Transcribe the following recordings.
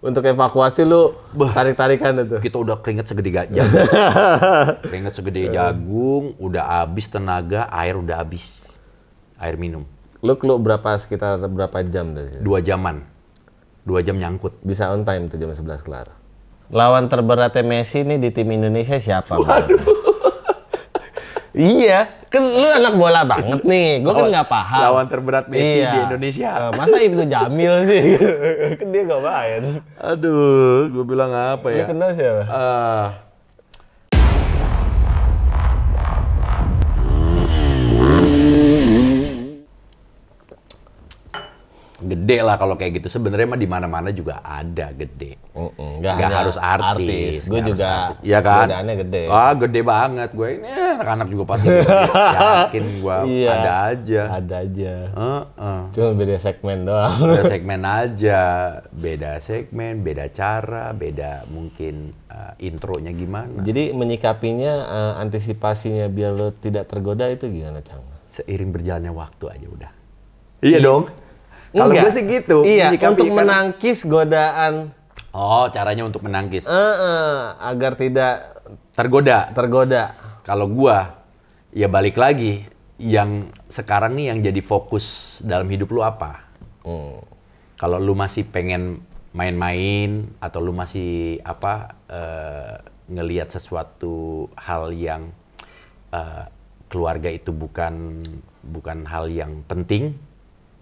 Untuk evakuasi lu tarik-tarikan itu. Kita udah keringet segede jagung. Keringet segede jagung, udah habis tenaga, air udah habis. Air minum. Lu sekitar berapa jam tadi? 2 jaman. 2 jam nyangkut. Bisa on time tuh jam 11 kelar. Lawan terberatnya Messi nih di tim Indonesia siapa? Iya, kan lu anak bola banget nih. Gue kan nggak paham. Lawan terberat Messi di Indonesia. Masa Ibnu Jamil sih? Kan dia nggak main. Aduh, gue bilang apa ya? Lu kenal siapa? Gede lah kalau kayak gitu. Sebenarnya mah di mana-mana juga ada gede. Nggak harus artis. Gue juga. Iya kan? Godaannya gede. Ah, gede banget. Gue ini anak-anak juga pasti gede. Yakin gue ada aja. Ada aja. Cuma beda segmen doang. Beda segmen aja. Beda segmen, beda cara, beda mungkin intronya gimana. Jadi menyikapinya, antisipasinya biar lo tidak tergoda itu gimana, Cang? Seiring berjalannya waktu aja udah. Iya dong. Kalau gue sih gitu. Iya, untuk menangkis godaan. Oh, caranya untuk menangkis. Agar tidak tergoda. Kalau gua, ya balik lagi. Yang sekarang nih yang jadi fokus dalam hidup lu apa? Kalau lu masih pengen main-main atau lu masih ngelihat sesuatu hal yang keluarga itu bukan hal yang penting,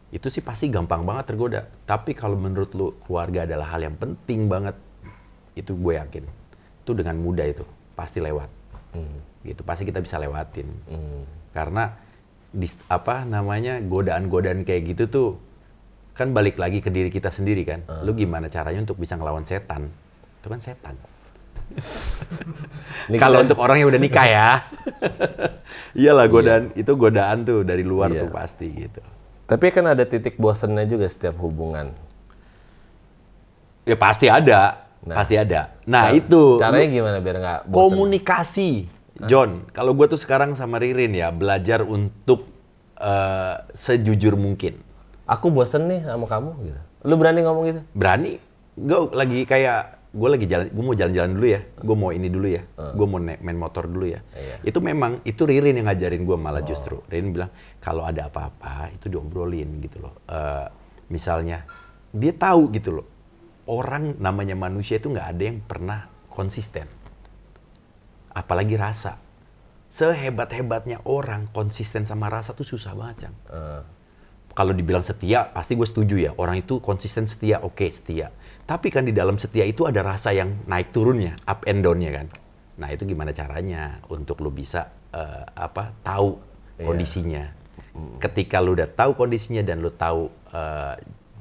itu sih pasti gampang banget tergoda. Tapi kalau menurut lu keluarga adalah hal yang penting banget, itu gue yakin itu dengan mudah itu pasti lewat. Gitu pasti kita bisa lewatin. Karena godaan-godaan kayak gitu tuh kan balik lagi ke diri kita sendiri kan. Lu gimana caranya untuk bisa ngelawan setan? Itu kan setan. Kalau untuk orang yang udah nikah ya. Iyalah godaan tuh dari luar tuh pasti gitu. Tapi kan ada titik bosannya juga setiap hubungan. Ya pasti ada. Nah itu. Caranya gimana biar nggak bosan? Komunikasi. John, kalau gue tuh sekarang sama Ririn ya, belajar untuk sejujur mungkin. Aku bosen nih sama kamu gitu. Lu berani ngomong gitu? Berani. Gue mau jalan-jalan dulu ya. Gue mau ini dulu ya. Gue mau main motor dulu ya. Itu memang, itu Ririn yang ngajarin gue malah justru. Ririn bilang, kalau ada apa-apa itu diobrolin gitu loh. Misalnya, dia tahu gitu loh. Orang namanya manusia itu nggak ada yang pernah konsisten. Apalagi rasa. Sehebat-hebatnya orang, konsisten sama rasa tuh susah banget, Cang. Kalau dibilang setia, pasti gue setuju ya. Orang itu konsisten setia, oke, setia. Tapi kan di dalam setia itu ada rasa yang naik turunnya, up and down-nya kan. Nah itu gimana caranya untuk lu bisa tahu kondisinya. Ketika lu udah tahu kondisinya dan lu tahu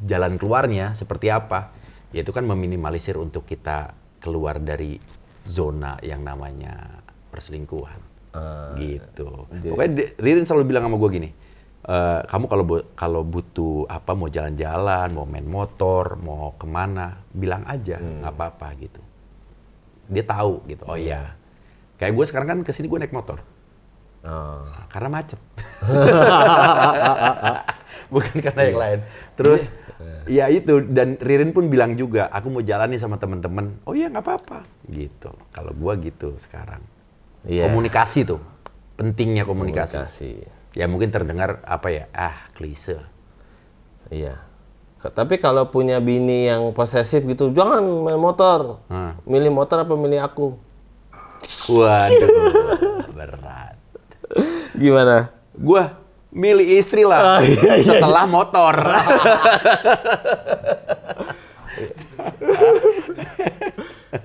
jalan keluarnya seperti apa, ya itu kan meminimalisir untuk kita keluar dari zona yang namanya perselingkuhan. Gitu. Pokoknya Ririn selalu bilang sama gue gini, kamu kalau butuh mau jalan-jalan, mau main motor, mau kemana, bilang aja, nggak apa-apa gitu. Dia tahu gitu. Oh iya. Kayak gue sekarang kan kesini gue naik motor. Karena macet. Bukan karena yang lain. Terus ya itu, dan Ririn pun bilang juga, aku mau jalan nih sama teman-teman. Oh iya nggak apa-apa. Gitu. Kalau gue gitu sekarang. Komunikasi tuh. Pentingnya komunikasi. Ya mungkin terdengar klise. Iya. Tapi kalau punya bini yang posesif gitu, jangan main motor. Milih motor apa milih aku? Waduh, berat. Gimana? Gua milih istri lah. Setelah motor.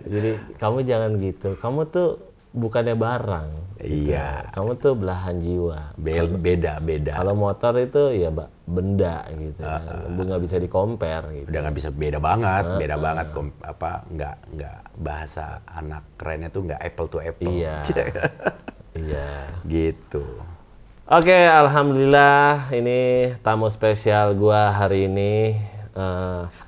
Jadi kamu jangan gitu. Kamu tuh bukannya barang. Iya. Kamu tuh belahan jiwa. Beda. Kalau motor itu ya benda gitu. Nggak bisa di-compare gitu. Udah nggak bisa, beda banget. Nggak bahasa anak kerennya tuh nggak apple to apple. Iya. Iya. Gitu. Oke, alhamdulillah ini tamu spesial gua hari ini.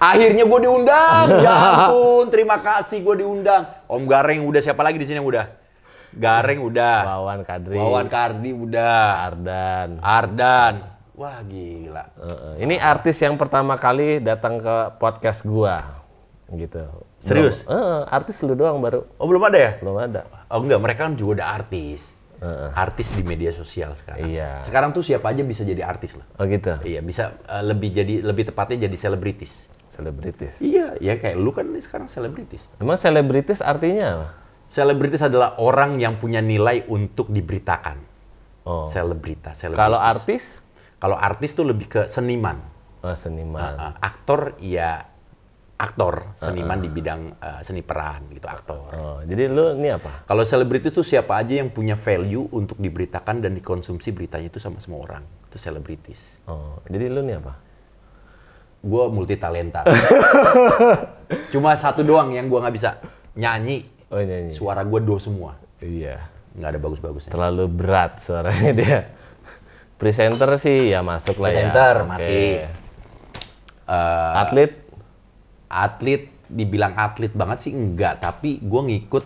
Akhirnya gue diundang. Ya ampun, terima kasih gue diundang. Om Gareng udah, siapa lagi di sini yang udah? Gareng udah. Wawan Kardi udah. Ardan. Wah gila. Ini artis yang pertama kali datang ke podcast gua. Gitu. Serius? Artis lu doang baru. Oh, belum ada ya? Belum ada. Oh enggak, mereka kan juga udah artis. Artis di media sosial sekarang. Iya. Sekarang tuh siapa aja bisa jadi artis lah. Oh gitu. Iya, bisa lebih tepatnya jadi selebritis. Selebritis. Iya, ya kayak lu kan sekarang selebritis. Emang selebritis artinya apa? Selebritis adalah orang yang punya nilai untuk diberitakan. Oh. Selebritas. Kalau artis? Kalau artis tuh lebih ke seniman. Oh, seniman. Aktor ya aktor, seniman di bidang seni peran gitu, aktor. Oh, jadi lu ini apa? Kalau selebritis tuh siapa aja yang punya value untuk diberitakan dan dikonsumsi beritanya itu sama semua orang. Itu selebritis. Oh, jadi lu ini apa? Gue multi talenta. Cuma satu doang yang gue nggak bisa, nyanyi. Oh, nyanyi. Suara gue do semua. Iya. Nggak ada bagus-bagusnya. Terlalu berat suaranya dia. Presenter sih ya masuk lah ya. Presenter masih. Atlet? Dibilang atlet banget sih enggak, tapi gue ngikut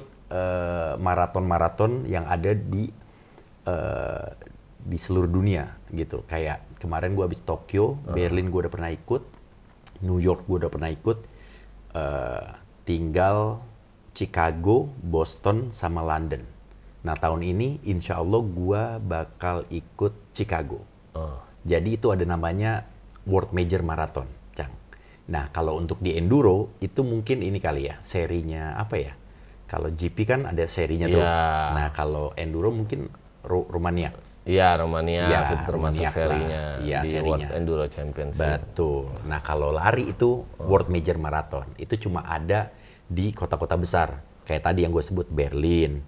maraton-maraton yang ada di seluruh dunia gitu. Kayak kemarin gue habis Tokyo, Berlin gue udah pernah ikut, New York gue udah pernah ikut, tinggal Chicago, Boston, sama London. Nah tahun ini insya Allah gue bakal ikut Chicago. Jadi itu ada namanya World Major Marathon, Cang. Nah kalau untuk di enduro itu mungkin ini kali ya, serinya apa ya? Kalau GP kan ada serinya tuh. Yeah. Nah kalau enduro mungkin Rumania. Iya, Romania Ya, itu termasuk Romania serinya ya, di serinya. World Enduro Championship. Betul. Nah kalau lari itu World Major Marathon. Itu cuma ada di kota-kota besar. Kayak tadi yang gue sebut Berlin,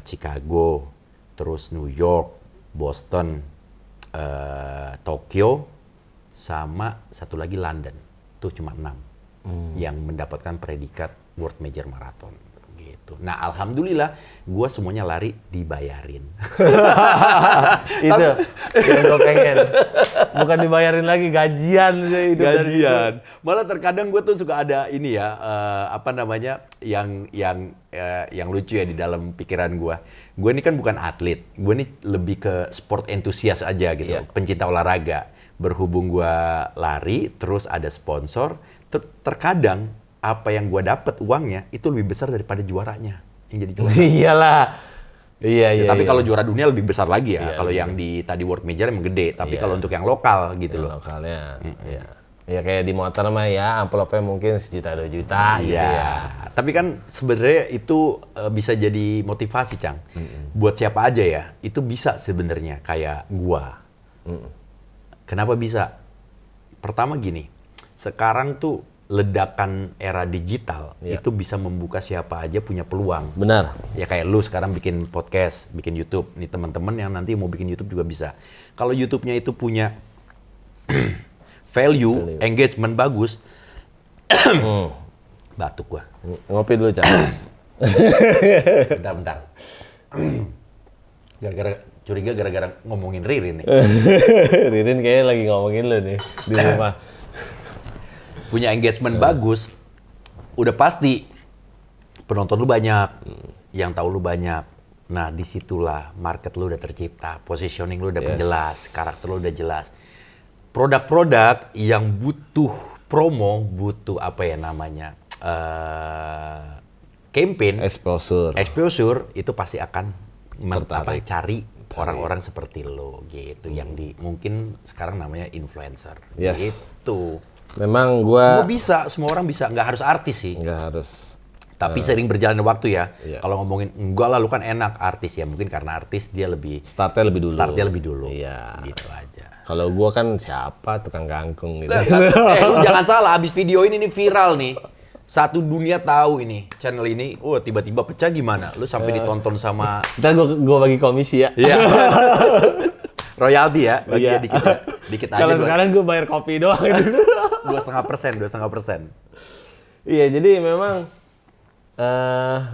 Chicago, terus New York, Boston, Tokyo, sama satu lagi London. Itu cuma 6 yang mendapatkan predikat World Major Marathon. Gitu. Nah, alhamdulillah, gue semuanya lari dibayarin. Itu yang gue pengen. Bukan dibayarin lagi, gajian. Gajian. Malah terkadang gue tuh suka ada ini ya, apa namanya, yang lucu ya di dalam pikiran gue. Gue ini kan bukan atlet, gue ini lebih ke sport entusias aja gitu, pencinta olahraga. Berhubung gue lari, terus ada sponsor, terkadang apa yang gue dapat uangnya itu lebih besar daripada juaranya yang jadi juara. Iyalah. Iya. Tapi kalau juara dunia lebih besar lagi ya. Kalau yang di tadi World Major emang gede. Tapi kalau untuk yang lokal gitu loh. Lokalnya. Iya. Ya kayak di motor mah ya amplopnya mungkin 1 juta 2 juta gitu ya. Tapi kan sebenarnya itu bisa jadi motivasi, Cang. Buat siapa aja ya. Itu bisa sebenarnya kayak gua. Kenapa bisa? Pertama gini. Sekarang tuh ledakan era digital itu bisa membuka siapa aja punya peluang. Benar. Ya kayak lu sekarang bikin podcast, bikin YouTube. Nih teman-teman yang nanti mau bikin YouTube juga bisa. Kalau YouTube-nya itu punya value, engagement bagus. Batuk gua. Ngopi dulu, Cak. Bentar. Gara-gara curiga gara-gara ngomongin Ririn nih. Ririn kayaknya lagi ngomongin lu nih di rumah. Punya engagement bagus, udah pasti penonton lu banyak, yang tahu lu banyak. Nah disitulah market lu udah tercipta, positioning lu udah jelas, karakter lu udah jelas. Produk-produk yang butuh promo, butuh apa ya namanya, campaign, exposure itu pasti akan cari orang-orang seperti lo gitu, yang mungkin sekarang namanya influencer, gitu. Memang semua orang bisa, nggak harus artis sih. Nggak harus. Tapi sering berjalan waktu ya. Kalau ngomongin enggak lah lu kan enak artis ya, mungkin karena artis dia lebih startnya lebih dulu. Iya. Gitu aja. Kalau gua kan siapa tukang kangkung gitu. Lu jangan salah, abis video ini viral nih. Satu dunia tahu ini channel ini. Tiba-tiba pecah gimana? Lu sampai ditonton sama. Ntar gua bagi komisi ya. Iya. Royalti ya, bagi dikit aja. Kalau sekarang gue bayar kopi doang gitu. 2,5%. Iya, jadi memang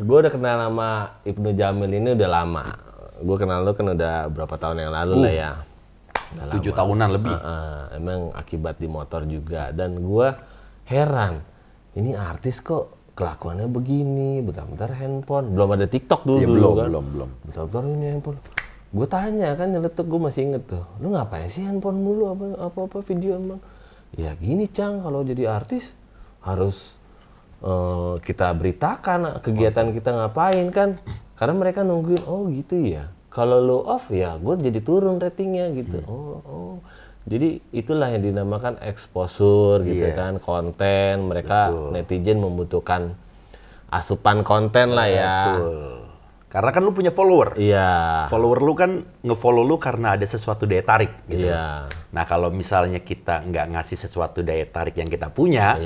gue udah kenal sama Ibnu Jamil ini udah lama. Gue kenal lu kan udah berapa tahun yang lalu lah ya. 7 tahunan lebih. Emang akibat di motor juga. Dan gue heran, ini artis kok kelakuannya begini, bentar-bentar handphone. Belum ada TikTok dulu kan? Belum. Bentar-bentar ini handphone. Gue tanya kan, nyeletuk, gue masih inget tuh, lu ngapain sih handphone mulu, apa video emang? Ya gini, Cang, kalau jadi artis harus kita beritakan kegiatan kita ngapain kan. Karena mereka nungguin, oh gitu ya. Kalau lo off ya gue jadi turun ratingnya gitu. Jadi itulah yang dinamakan exposure gitu kan, konten. Mereka netizen membutuhkan asupan konten lah ya. Betul. Karena kan lu punya follower. Iya. Follower lu kan nge-follow lu karena ada sesuatu daya tarik gitu. Iya. Nah kalau misalnya kita nggak ngasih sesuatu daya tarik yang kita punya,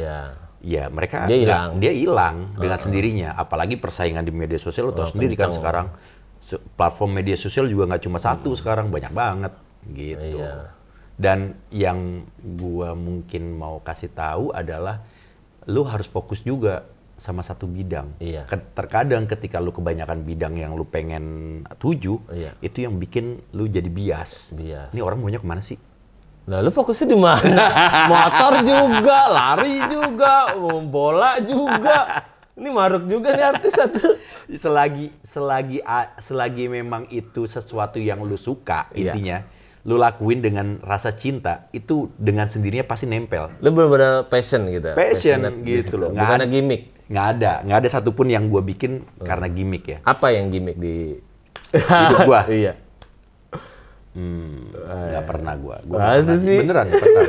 ya mereka dia hilang dengan sendirinya. Apalagi persaingan di media sosial lu tahu sendiri kan sekarang. Platform media sosial juga nggak cuma satu sekarang, banyak banget gitu. Iya. Dan yang gua mungkin mau kasih tahu adalah lu harus fokus juga sama satu bidang. Iya. Terkadang ketika lu kebanyakan bidang yang lu pengen tuju, itu yang bikin lu jadi bias. Ini orang maunya kemana sih? Nah, lu fokusnya di mana? Motor juga, lari juga, bola juga. Ini maruk juga nih artis satu. Selagi memang itu sesuatu yang lu suka, intinya lu lakuin dengan rasa cinta, itu dengan sendirinya pasti nempel. Lu benar-benar passion gitu. Passion gitu loh. Bukan gimmick. Nggak ada satupun yang gue bikin karena gimmick ya. Apa yang gimmick di hidup gue? Iya. Nggak pernah gue. Beneran nggak pernah.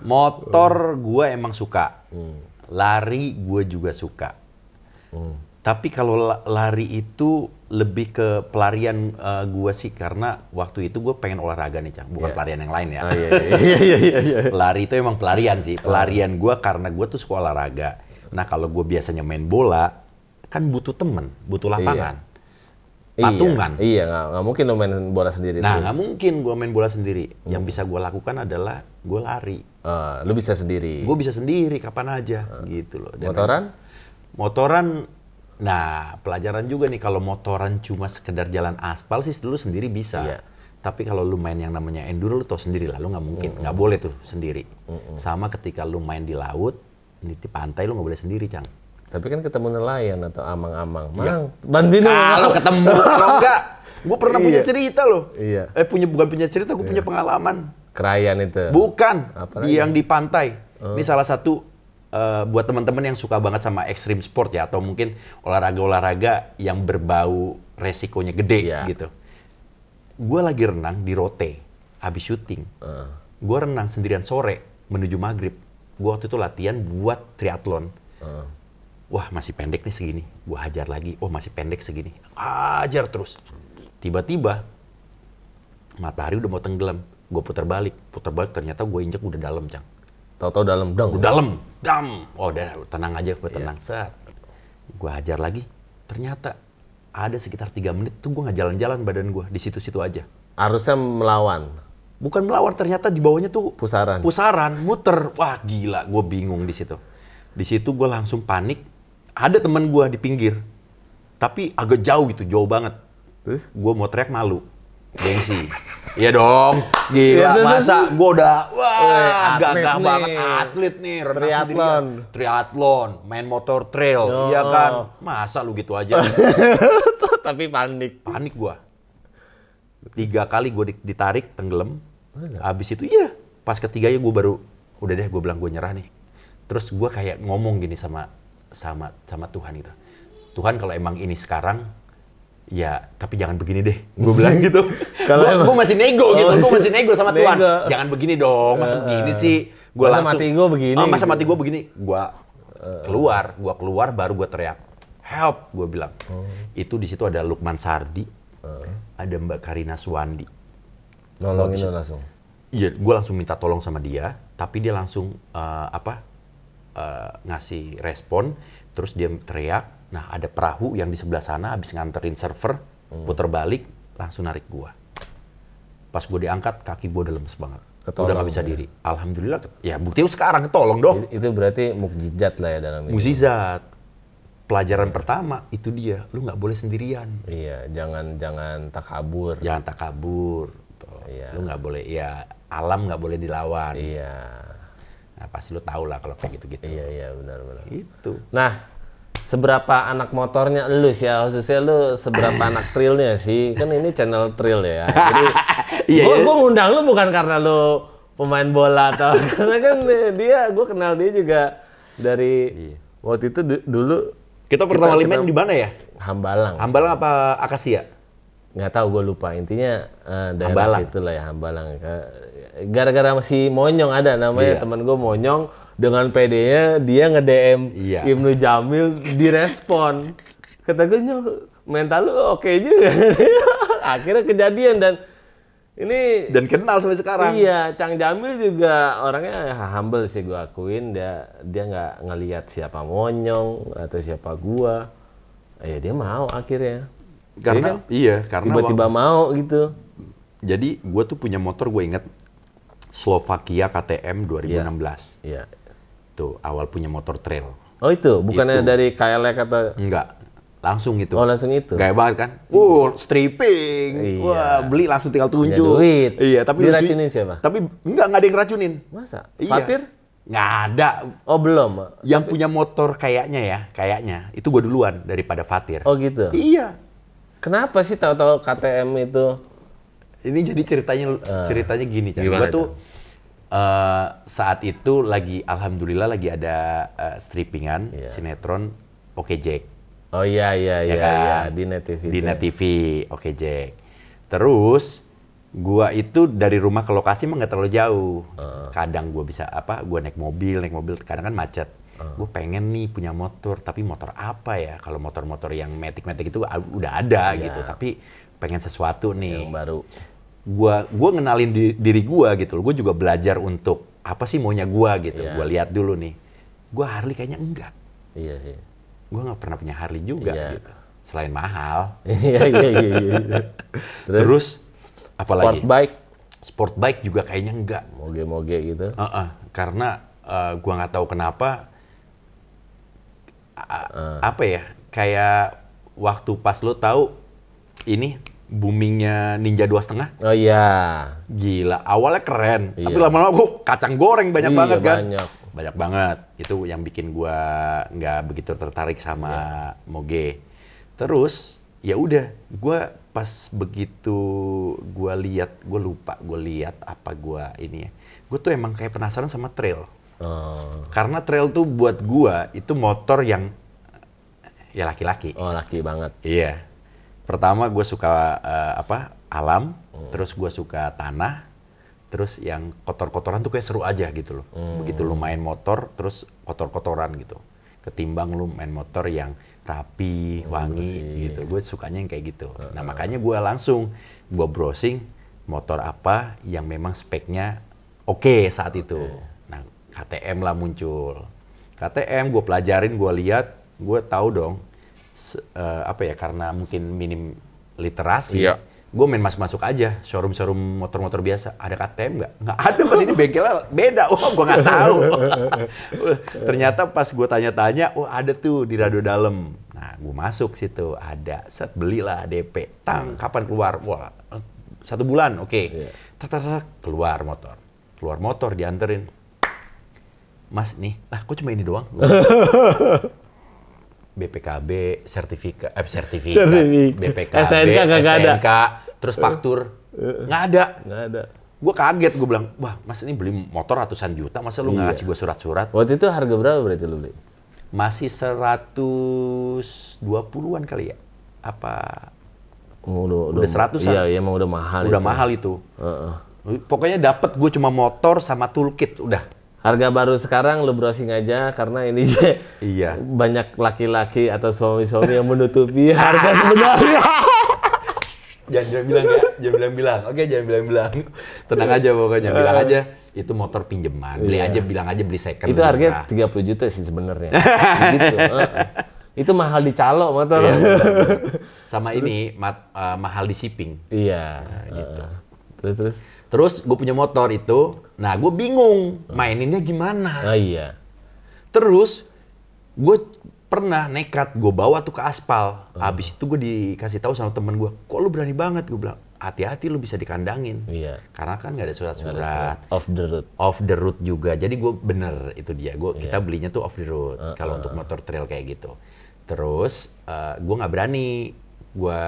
Motor gue emang suka. Lari gue juga suka. Tapi kalau lari itu lebih ke pelarian gue sih, karena waktu itu gue pengen olahraga nih, Cang. Bukan pelarian yang lain ya. Iya. Lari itu emang pelarian sih. Pelarian gue karena gue tuh suka olahraga. Nah kalau gue biasanya main bola, kan butuh temen, butuh lapangan. Patungan. Iya, nggak mungkin lo main bola sendiri. Nah nggak mungkin gue main bola sendiri. Yang bisa gue lakukan adalah gue lari. Lu bisa sendiri? Gue bisa sendiri kapan aja gitu loh. Dan motoran? Nah pelajaran juga nih, kalau motoran cuma sekedar jalan aspal sih dulu sendiri bisa. Iya. Tapi kalau lu main yang namanya enduro, lu tau sendiri lah, lu nggak mungkin, nggak boleh tuh sendiri. Sama ketika lu main di laut, di pantai lu nggak boleh sendiri, Cang. Tapi kan ketemu nelayan atau amang-amang, bantuin lu. Kalau ketemu, kalau enggak, gue pernah punya cerita loh. Iya. Bukan punya cerita, gue punya pengalaman. Krayan itu? Bukan, yang di pantai. Ini salah satu buat teman-teman yang suka banget sama ekstrim sport ya, atau mungkin olahraga-olahraga yang berbau resikonya gede gitu. Gue lagi renang di Rote, habis syuting. Gue renang sendirian sore menuju maghrib. Gue waktu itu latihan buat triathlon. Wah masih pendek nih segini. Gue hajar lagi. Oh masih pendek segini. Hajar terus. Tiba-tiba matahari udah mau tenggelam. Gue putar balik ternyata gue injek udah dalam, Cang. Tahu-tahu dalam, dong. Udah dalam, oh udah tenang aja, gue tenang. Set. Gue hajar lagi. Ternyata ada sekitar 3 menit tuh gue nggak jalan-jalan badan gue di situ-situ aja. Harusnya melawan. Bukan melawan, ternyata di bawahnya tuh pusaran, muter. Wah gila, gue bingung di situ. Di situ gue langsung panik. Ada teman gue di pinggir, tapi agak jauh gitu, jauh banget. Terus gue mau teriak malu, gengsi. Iya dong, gila masa gue udah gagah banget, atlet nih, renang triathlon, main motor trail, iya kan? Masa lu gitu aja? Tapi panik gue. 3 kali gue ditarik, tenggelam. Abis itu pas ketiganya gue baru, udah deh gue bilang gue nyerah nih. Terus gue kayak ngomong gini sama Tuhan gitu. Tuhan kalau emang ini sekarang, ya tapi jangan begini deh. Gue bilang gitu. Gue masih nego gitu. Gue masih nego sama Tuhan. Jangan begini dong. Masa begini sih? Masa mati gue begini? Masa mati gue begini? Gue keluar baru gue teriak. Help, gue bilang. Itu di situ ada Lukman Sardi, ada Mbak Karina Suwandi. Nolongin lo langsung? Iya, gue langsung minta tolong sama dia. Tapi dia langsung ngasih respon. Terus dia teriak. Nah, ada perahu yang di sebelah sana habis nganterin server, puter balik, langsung narik gua. Pas gua diangkat, kaki gua udah lemes banget. Udah nggak bisa diri. Alhamdulillah, ya buktinya sekarang ketolong dong. Itu berarti mukjizat lah ya dalam ini. Mukjizat. Pelajaran pertama, itu dia. Lu nggak boleh sendirian. Iya, jangan takabur. Jangan takabur. Iya. Lu nggak boleh, ya alam nggak boleh dilawan. Iya. Nah, pasti lu tahu lah kalau kayak gitu-gitu. Iya, benar-benar. Itu. Nah, seberapa anak motornya lu sih ya, khususnya lu seberapa anak trailnya sih, kan ini channel trail ya, jadi gue ngundang lu bukan karena lu pemain bola atau karena kan gue kenal dia juga dari Waktu itu dulu Kita pertama kali main di mana ya? Hambalang. Hambalang apa Akasia? Nggak tahu, gue lupa. Intinya daerah Hambalang. situ lah ya, Hambalang. Gara-gara si Monyong ada namanya, Iya. teman gue Monyong, dengan PD-nya dia nge-DM Iya. Ibnu Jamil, direspon. Kata gue, "Nyok, mental lu oke juga." Akhirnya kejadian dan ini Dan kenal sampai sekarang. iya, Cang Jamil juga orangnya humble sih, gue akuin. Dia nggak ngelihat siapa Monyong atau siapa gua. Dia mau akhirnya. Karena karena tiba-tiba mau gitu. jadi gue tuh punya motor, gue inget Slovakia KTM 2016. Iya. Tuh awal punya motor trail. Oh itu, bukannya Itu. dari KLX atau... Enggak, langsung itu. Oh langsung itu? Gaya banget kan? Stripping. Iya. Wah, beli langsung tinggal Punya tunjuk. duit. Iya, tapi Diracunin siapa? Tapi nggak ada yang ngeracunin. Masa? Iya. Fatir? Nggak ada. Oh belum? Yang punya motor kayaknya itu gue duluan daripada Fatir. Oh gitu? Iya. Kenapa sih tahu-tahu KTM itu? Ini jadi ceritanya gini, Cak. Gimana Gue tuh saat itu alhamdulillah lagi ada strippingan sinetron Oke Jack. Oh iya, kan? di Net TV. Di Net TV, Oke Jack. Terus gua itu dari rumah ke lokasi mah nggak terlalu jauh. Kadang gua bisa gua naik mobil kadang kan macet. Gue pengen nih punya motor, tapi motor apa ya? Kalau motor-motor yang matic-matic itu udah ada gitu, tapi pengen sesuatu nih. Yang baru. Gua ngenalin diri gua gitu loh. Gue juga belajar untuk apa sih maunya gua gitu. Gua lihat dulu nih. Gua Harley kayaknya enggak. Iya sih. Gue nggak pernah punya Harley juga gitu. Selain mahal. Iya. Terus apalagi? Sport bike. Sport bike juga kayaknya enggak. Moge-moge gitu. Karena gua nggak tahu kenapa. Apa ya? Kayak waktu pas lo tahu ini boomingnya Ninja 2,5. Oh iya. Gila, awalnya keren. Iya. Tapi lama-lama gue kacang goreng banyak banget kan. Banyak Banget. Itu yang bikin gua nggak begitu tertarik sama Moge. Terus ya udah, gua pas begitu gua lihat, gua lupa gua lihat apa gua ini ya. Gua tuh emang kayak penasaran sama trail. Karena trail tuh buat gua itu motor yang ya laki-laki. Oh, laki banget. Iya. Pertama gue suka alam, terus gue suka tanah, terus yang kotor-kotoran tuh kayak seru aja gitu loh. Begitu lu main motor, terus kotor-kotoran gitu. Ketimbang lu main motor yang rapi, wangi gitu. Gue sukanya yang kayak gitu. Nah makanya gue browsing motor apa yang memang speknya oke saat itu. Nah KTM lah muncul. KTM gue pelajarin, gue lihat, gue tahu dong. Karena mungkin minim literasi, gue main masuk aja showroom motor-motor biasa. Ada KTM nggak? Nggak ada, pas ini bengkelnya beda. Gue nggak tahu. Ternyata pas gue tanya-tanya, ada tuh di Radio Dalem. Nah, gue masuk situ, ada, belilah DP. Kapan keluar? Wah, 1 bulan, oke. Keluar motor dianterin. Mas nih, kok cuma ini doang? BPKB, sertifikat, BPKB, STNK, terus faktur, nggak ada. Gue kaget, gue bilang, wah mas ini beli motor ratusan juta, masa lu nggak ngasih gue surat-surat? Waktu itu harga berapa berarti lu beli? Masih 120-an kali ya? Apa? Udah 100-an? Iya, emang udah mahal. Udah mahal itu. Pokoknya dapet gue cuma motor sama toolkit, udah. Harga baru sekarang lu browsing aja karena ini banyak laki-laki atau suami-suami yang menutupi harga sebenarnya. Jangan bilang. Oke, jangan bilang. Tenang aja pokoknya, bilang aja itu motor pinjaman. Bilang aja beli second. Itu harganya 30 juta sih sebenarnya. Gitu. Itu mahal di calo motor. Sama ini mahal di shipping. Iya. Gitu. Terus gue punya motor itu, nah gue bingung maininnya gimana. Iya. Terus gue pernah nekat, gue bawa tuh ke aspal. Habis itu gue dikasih tahu sama temen gue, kok lu berani banget? Gue bilang, hati-hati lu bisa dikandangin. Iya. Karena kan nggak ada surat-surat. Off the road. Off the road juga. Jadi gue bener itu dia. Kita belinya tuh off the road. Kalau untuk motor trail kayak gitu. Terus gue nggak berani, gue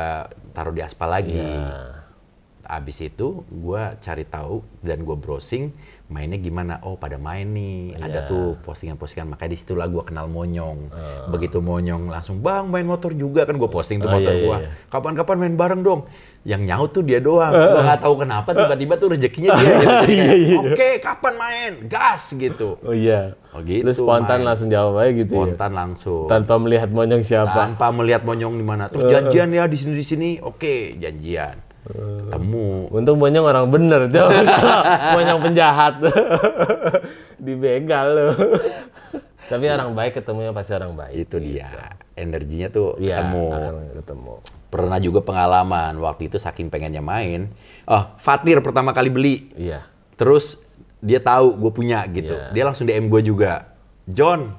taruh di aspal lagi. abis itu gue cari tahu dan gue browsing mainnya gimana. Oh pada main nih, ada tuh postingan-postingan. Makanya disitulah gue kenal Monyong. Begitu Monyong langsung, bang main motor juga kan, gue posting tuh motor gue. Kapan-kapan main bareng dong. Yang nyaut tuh dia doang. Gue nggak tahu kenapa tiba-tiba tuh rezekinya dia. Gitu. Oke, kapan main? Gas gitu. Oh iya. Oh gitu. Lu spontan langsung jawab aja gitu. Spontan langsung. Tanpa melihat Monyong siapa. Tanpa melihat Monyong di mana. Terus janjian ya di sini. Oke, janjian. Ketemu. Untung Monyong orang bener, coba kalau Monyong penjahat. Dibegal lo. Tapi orang baik ketemunya pasti orang baik. Itu dia. Energinya tuh ketemu. Ketemu. Pernah juga pengalaman waktu itu saking pengennya main. Fatir pertama kali beli. Iya. Terus dia tahu gue punya gitu. Dia langsung DM gue juga. John,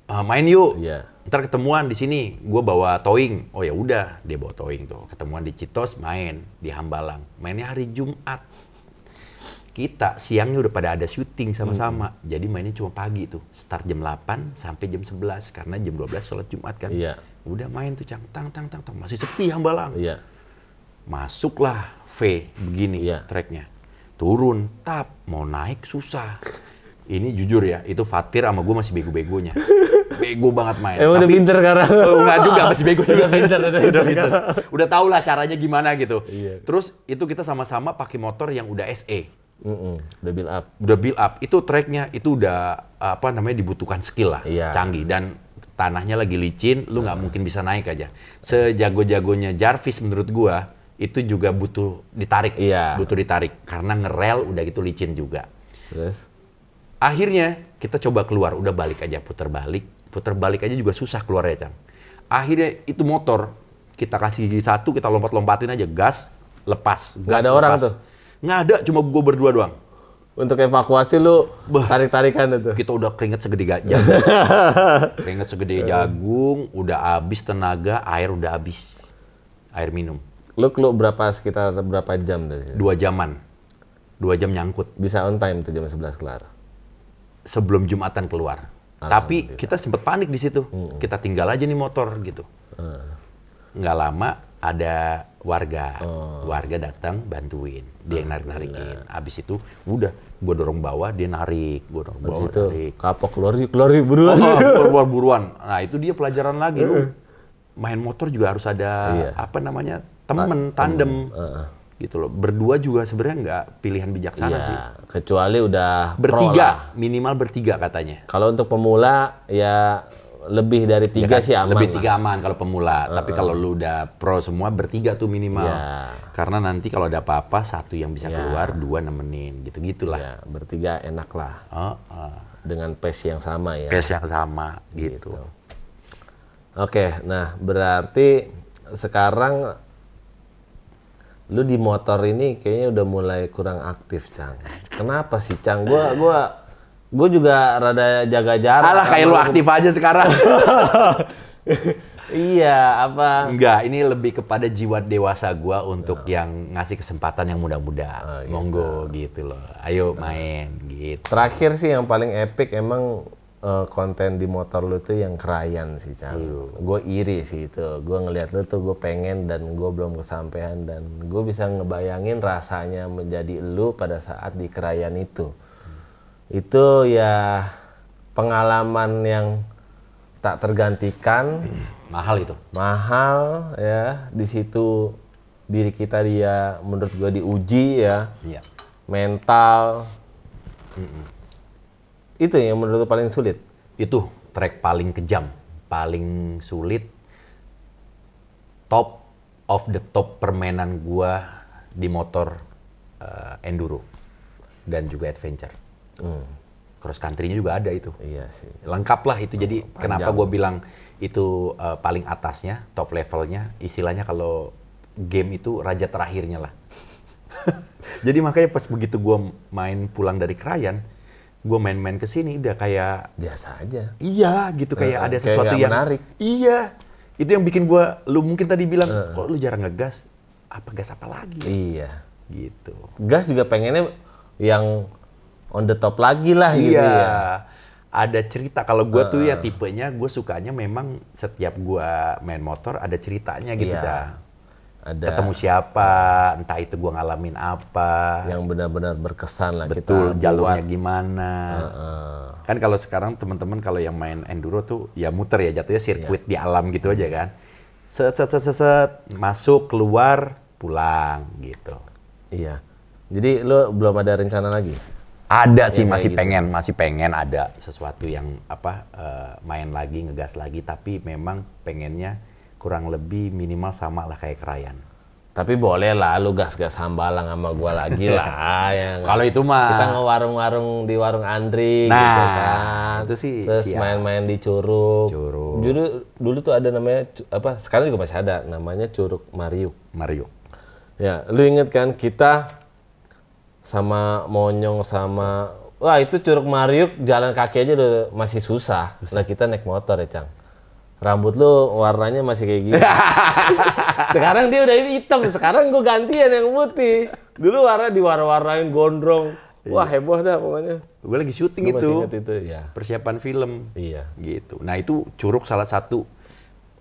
main yuk. Iya. Ntar ketemuan di sini. Gue bawa towing. Oh ya udah, dia bawa towing tuh. Ketemuan di Citos, main di Hambalang. Mainnya hari Jumat. Kita siangnya udah pada ada syuting sama-sama. Jadi mainnya cuma pagi tuh. Start jam 8 sampai jam 11 karena jam 12 sholat Jumat kan. Iya. Udah main tuh tang. Masih sepi Hambalang. Iya. Masuklah V begini tracknya. Turun, tap, mau naik susah. Ini jujur ya, itu Fatir sama gue masih bego-begonya. Bego banget main. Udah pinter sekarang. Enggak juga, masih bego juga. Udah pinter. Udah tau lah caranya gimana gitu. Iya. Terus itu kita sama-sama pakai motor yang udah SE. Udah build up. Udah build up. Itu tracknya itu udah dibutuhkan skill lah, canggih. Dan tanahnya lagi licin, lu nggak mungkin bisa naik aja. Sejago-jagonya Jarvis menurut gua, itu juga butuh ditarik. Butuh ditarik. Karena ngerel udah gitu licin juga. Terus? Akhirnya kita coba keluar, udah balik aja, putar balik aja juga susah keluarnya, Cang. Akhirnya itu motor, kita kasih satu, kita lompat-lompatin aja, gas, lepas. Nggak ada orang tuh? Nggak ada, cuma gue berdua doang. Untuk evakuasi lu tarik-tarikan itu? Kita udah keringet segede jagung. Keringet segede jagung, udah habis tenaga, air udah habis. Air minum. Lu sekitar berapa jam tadi? 2 jaman. 2 jam nyangkut. Bisa on time tuh jam 11 kelar? Sebelum Jumatan keluar. Tapi kita sempet panik di situ. Kita tinggal aja nih motor gitu. Nggak lama ada warga. Warga datang bantuin. Dia yang narik-narikin. Abis itu udah gue dorong bawah, dia narik. Gue dorong bawah, narik. Kapok keluar buruan. Keluar buruan. Nah itu dia pelajaran lagi. Lu main motor juga harus ada temen, tandem. Gitu loh. Berdua juga sebenarnya nggak pilihan bijaksana sih. Kecuali udah bertiga, minimal bertiga katanya. Kalau untuk pemula ya lebih dari 3 sih aman. Lebih 3 aman kalau pemula. Tapi kalau lu udah pro semua bertiga tuh minimal. Karena nanti kalau ada apa-apa satu yang bisa keluar, 2 nemenin. Gitu-gitulah. Bertiga enak lah. Dengan pace yang sama ya. Pace yang sama gitu. Oke, nah berarti sekarang lu di motor ini kayaknya udah mulai kurang aktif, Cang. Kenapa sih, Cang? Gua juga rada jaga jarak. Alah, kayak lu aktif aja sekarang. Iya, apa? Enggak, ini lebih kepada jiwa dewasa gua untuk yang ngasih kesempatan yang muda-muda. Monggo gitu loh. Ayo main gitu. Terakhir sih yang paling epic emang konten di motor lu tuh yang Krayan sih, Cang. Gue iri sih itu. Gue ngeliat lu tuh gue pengen dan gue belum kesampaian dan gue bisa ngebayangin rasanya menjadi lu pada saat di Krayan itu. Itu ya pengalaman yang tak tergantikan. Mahal itu. Mahal ya. Di situ diri kita dia menurut gue diuji ya. Mental. Itu yang menurut lu paling sulit? Itu track paling kejam, paling sulit, top of the top permainan gua di motor enduro dan juga adventure. Cross country-nya juga ada itu. Iya sih. Lengkap lah itu. Jadi kenapa gua bilang itu paling atasnya, top levelnya, istilahnya kalau game itu raja terakhirnya lah. Jadi makanya pas begitu gua main pulang dari Krayan, gue main-main ke sini udah kayak biasa aja. Iya, gitu kayak ada sesuatu kayak yang menarik. Iya. Itu yang bikin lu mungkin tadi bilang, kok lu jarang ngegas? Apa gas apa lagi? Iya. Gitu. Gas juga pengennya yang on the top lagi lah gitu ya. Iya. Ada cerita kalau gue tuh ya tipenya gue sukanya memang setiap gue main motor ada ceritanya gitu, Cah. ketemu siapa, entah itu gue ngalamin apa. Yang benar-benar berkesan lah. Betul, kita jalurnya buat. gimana. Kan kalau sekarang teman-teman kalau yang main enduro tuh ya muter ya, jatuhnya sirkuit di alam gitu aja kan. Set, masuk, keluar, pulang gitu. Iya. Jadi lo belum ada rencana lagi? Ada sih, Ya, masih kayak masih pengen ada sesuatu yang main lagi, ngegas lagi, tapi memang pengennya kurang lebih minimal sama lah kayak Krayan. Tapi boleh lah lu gas-gas Hambalang sama gua lagi lah. Kalau itu mah kita ngewarung-warung di warung Andri nah, gitu kan. Itu sih terus siap. main-main di Curug. Curug. Dulu tuh ada namanya sekarang juga masih ada namanya Curug Mariuk. Ya, lu inget kan kita sama Monyong sama wah itu Curug Mariuk jalan kaki aja udah masih susah. Lah kita naik motor ya, Cang. Rambut lu warnanya masih kayak gini. Sekarang dia udah hitam, sekarang gue gantian yang putih. Dulu warna diwarna-warnain gondrong. Wah heboh dah pokoknya. Gue lagi syuting itu. Ya. Persiapan film. Iya. Gitu. Nah itu Curug salah satu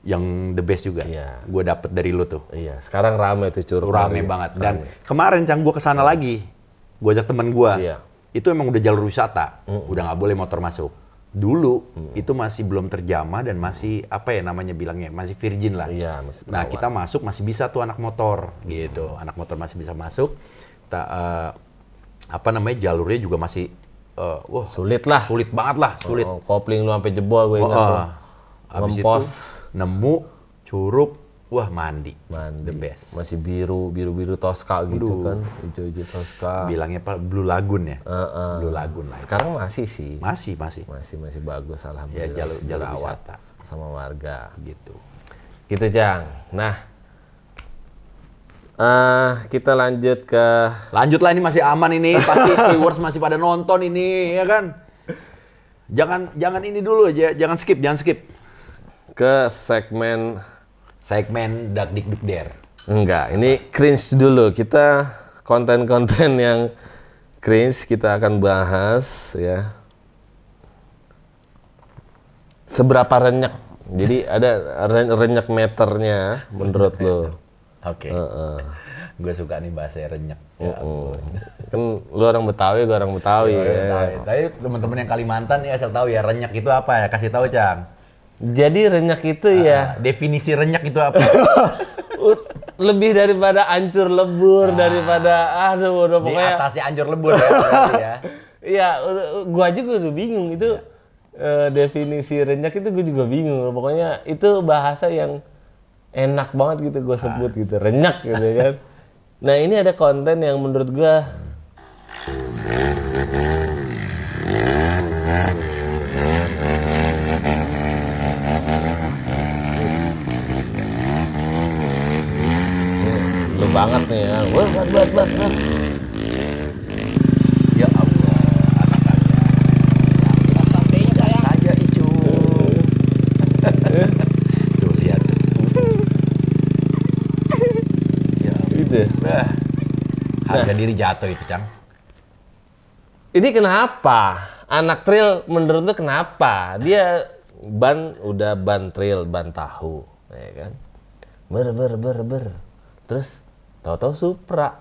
yang the best juga. Iya. Gue dapet dari lu tuh. Iya. Sekarang rame tuh Curug. Rame banget. Dan kemarin Cang gue kesana lagi. Gue ajak temen gue. Iya. Itu emang udah jalur wisata. Udah nggak boleh motor masuk. Dulu itu masih belum terjamah dan masih apa ya namanya bilangnya masih virgin lah. Iya, masih nah kita masuk masih bisa tuh anak motor gitu, anak motor masih bisa masuk. Apa namanya jalurnya juga masih sulit lah, sulit banget lah, sulit. Kopling lu sampai jebol gue ingat tuh. Habis itu nemu Curug, wah mandi, the best. Masih biru Tosca gitu kan, hijau Tosca. Bilangnya apa? Blue Lagoon ya, Blue Lagoon lah. Sekarang masih sih. Masih Bagus alhamdulillah. Ya jalur wisata sama warga gitu. Gitu Jang. Nah, kita lanjut Lanjutlah, ini masih aman ini, pasti viewers masih pada nonton ini ya kan. Jangan ini dulu aja, jangan skip. Ke segmen Dak Dik Duk Der. Enggak, ini cringe dulu. Kita konten-konten yang cringe kita akan bahas ya. Seberapa renyek? Jadi ada renyek meternya menurut lo. Oke. Gue suka nih bahasa renyek. Kan lu orang Betawi, gue orang Betawi. Tapi teman-teman yang Kalimantan ya asal tahu ya renyek itu apa ya? Kasih tahu Cang. Jadi renyek itu ya. Definisi renyek itu apa? Lebih daripada ancur lebur, daripada udah pokoknya. Di atasnya ancur lebur ya. Iya, gua aja udah bingung itu definisi renyek itu gue juga bingung. Pokoknya itu bahasa yang enak banget gitu gue sebut gitu, renyek gitu kan. Nah ini ada konten yang menurut gua lu banget nih ya. Buat. Ya Allah, anak-anak saja itu. Tuh lihat. Ya, Gitu ya. Harga diri jatuh itu, Cang. Ini kenapa? Anak trail menurut lu kenapa? Dia udah ban trail, ban tahu, ya kan? Ber. Terus tahu-tahu Supra.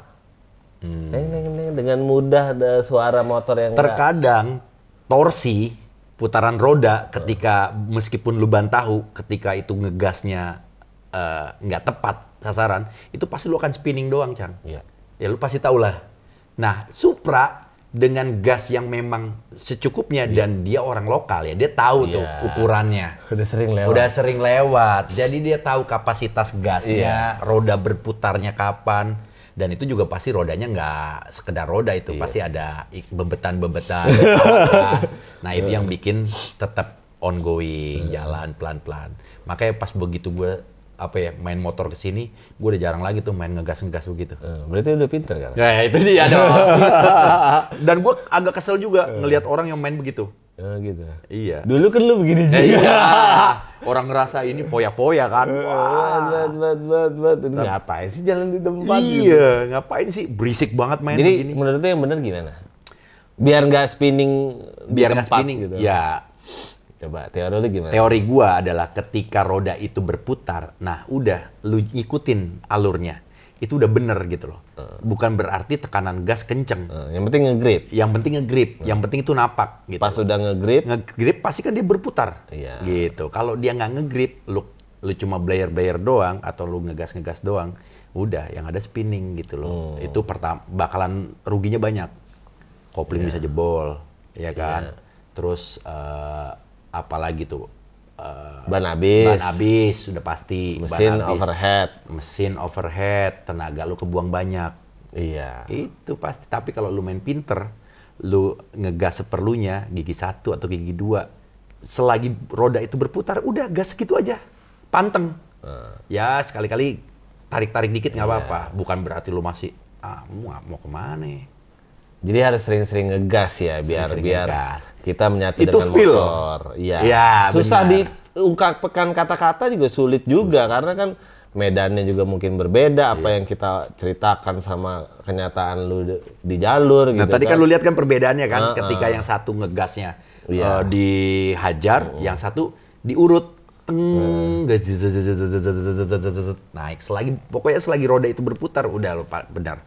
Neng, dengan mudah ada suara motor yang Terkadang torsi putaran roda ketika meskipun lu ban tahu ketika itu ngegasnya nggak tepat sasaran, itu pasti lu akan spinning doang, Cang. Iya. Ya lu pasti tahu lah. Nah, Supra dengan gas yang memang secukupnya dan dia orang lokal ya, dia tahu tuh ukurannya. Udah sering lewat. Jadi dia tahu kapasitas gasnya, roda berputarnya kapan. Dan itu juga pasti rodanya nggak sekedar roda itu, pasti ada bebetan-bebetan. Nah, itu yang bikin tetap ongoing, jalan pelan-pelan. Makanya pas begitu gue main motor ke sini, gue udah jarang lagi tuh main ngegas begitu. Berarti udah pinter kan? Nah, itu dia dong. Dan gue agak kesel juga ngelihat orang yang main begitu. Gitu. Iya. Dulu kan lu begini juga. Iya. Orang ngerasa ini foya-foya kan. Buat. Ini ngapain sih jalan di tempat gitu? Iya, ngapain sih berisik banget main Jadi begini. menurut lu yang bener gimana? Biar nggak spinning Biar nggak spinning gitu. Ya. Coba teori lu gimana? Teori gua adalah ketika roda itu berputar, nah udah lu ngikutin alurnya. Itu udah bener gitu loh. Bukan berarti tekanan gas kenceng. Yang penting nge-grip. Yang penting nge-grip, yang penting itu napak gitu. Pas udah nge-grip, Pasti kan dia berputar. Iya. Gitu. Kalau dia nggak nge-grip, lu cuma blayer doang atau lu ngegas doang, udah yang ada spinning gitu loh. Itu bakalan ruginya banyak. Kopling bisa jebol, ya kan? Terus apalagi tuh? ban habis, sudah pasti. mesin overhead, tenaga lu kebuang banyak. Iya. Itu pasti. Tapi kalau lu main pinter, lu ngegas seperlunya, gigi 1 atau gigi 2, selagi roda itu berputar, udah gas segitu aja, panteng. Ya sekali-kali tarik-tarik dikit nggak apa-apa. Bukan berarti lu masih mau kemana? Jadi harus sering-sering ngegas ya, biar ngegas. kita menyatu Itu dengan feel. motor. Iya. Ya, susah benar. diungkapkan kata-kata juga sulit juga karena kan medannya juga mungkin berbeda apa yang kita ceritakan sama kenyataan lu di jalur gitu. Nah, tadi kan lu lihat kan perbedaannya kan, ketika yang satu ngegasnya dihajar, yang satu diurut. Naik pokoknya selagi roda itu berputar udah lu benar.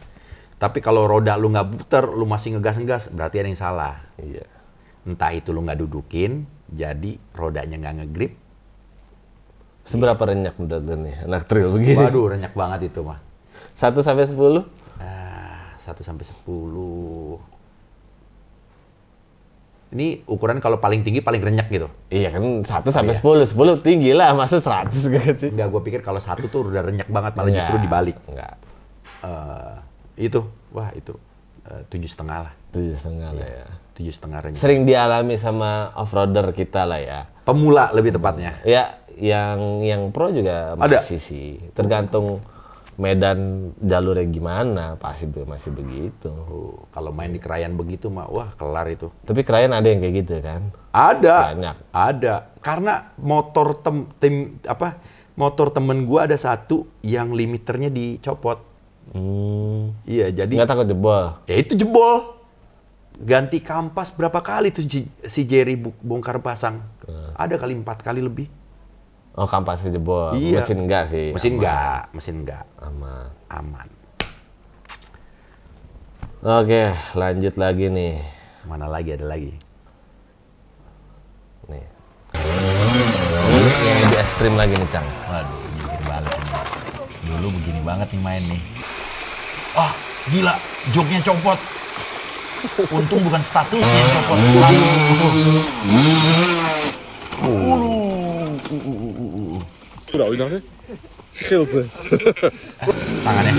Tapi kalau roda lu nggak putar, lu masih ngegas, berarti ada yang salah. Iya. Entah itu lu nggak dudukin, jadi rodanya nggak ngegrip. Seberapa renyak menurut lu nih anak trail begini? Waduh, renyak banget itu mah. 1 sampai 10? 1 sampai 10. Ini ukuran kalau paling tinggi paling renyak gitu. Iya kan 1 sampai 10. 10 tinggi lah, masa 100 gitu sih. Enggak, gue pikir kalau 1 tuh udah renyak banget, malah justru dibalik. Enggak. Itu 7,5 lah. 7,5 lah ya. 7,5 renyak. Sering dialami sama off-roader kita lah ya. Pemula lebih tepatnya. Ya, yang pro juga masih sih. Tergantung medan jalurnya gimana, pasti masih begitu. Kalau main di Krayan begitu mah, wah kelar itu. Tapi Krayan ada yang kayak gitu kan? Ada. Banyak. Ada. Karena motor motor temen gua ada satu yang limiternya dicopot. Iya, jadi Nggak takut jebol? ya itu jebol. Ganti kampas berapa kali tuh si Jerry bongkar pasang. Ada kali 4 kali lebih. Oh, kampasnya jebol. Iya. Mesin enggak sih? Mesin enggak. Aman. Oke, lanjut lagi nih. Mana lagi, ada lagi. Nih. Ini yang lebih ekstrim lagi nih, Cang. Waduh, begini banget nih. Dulu begini banget nih main nih. Wah, gila, joknya copot. Untung bukan statusnya yang copot. Nou, je dacht het? Gilte. Tangannya.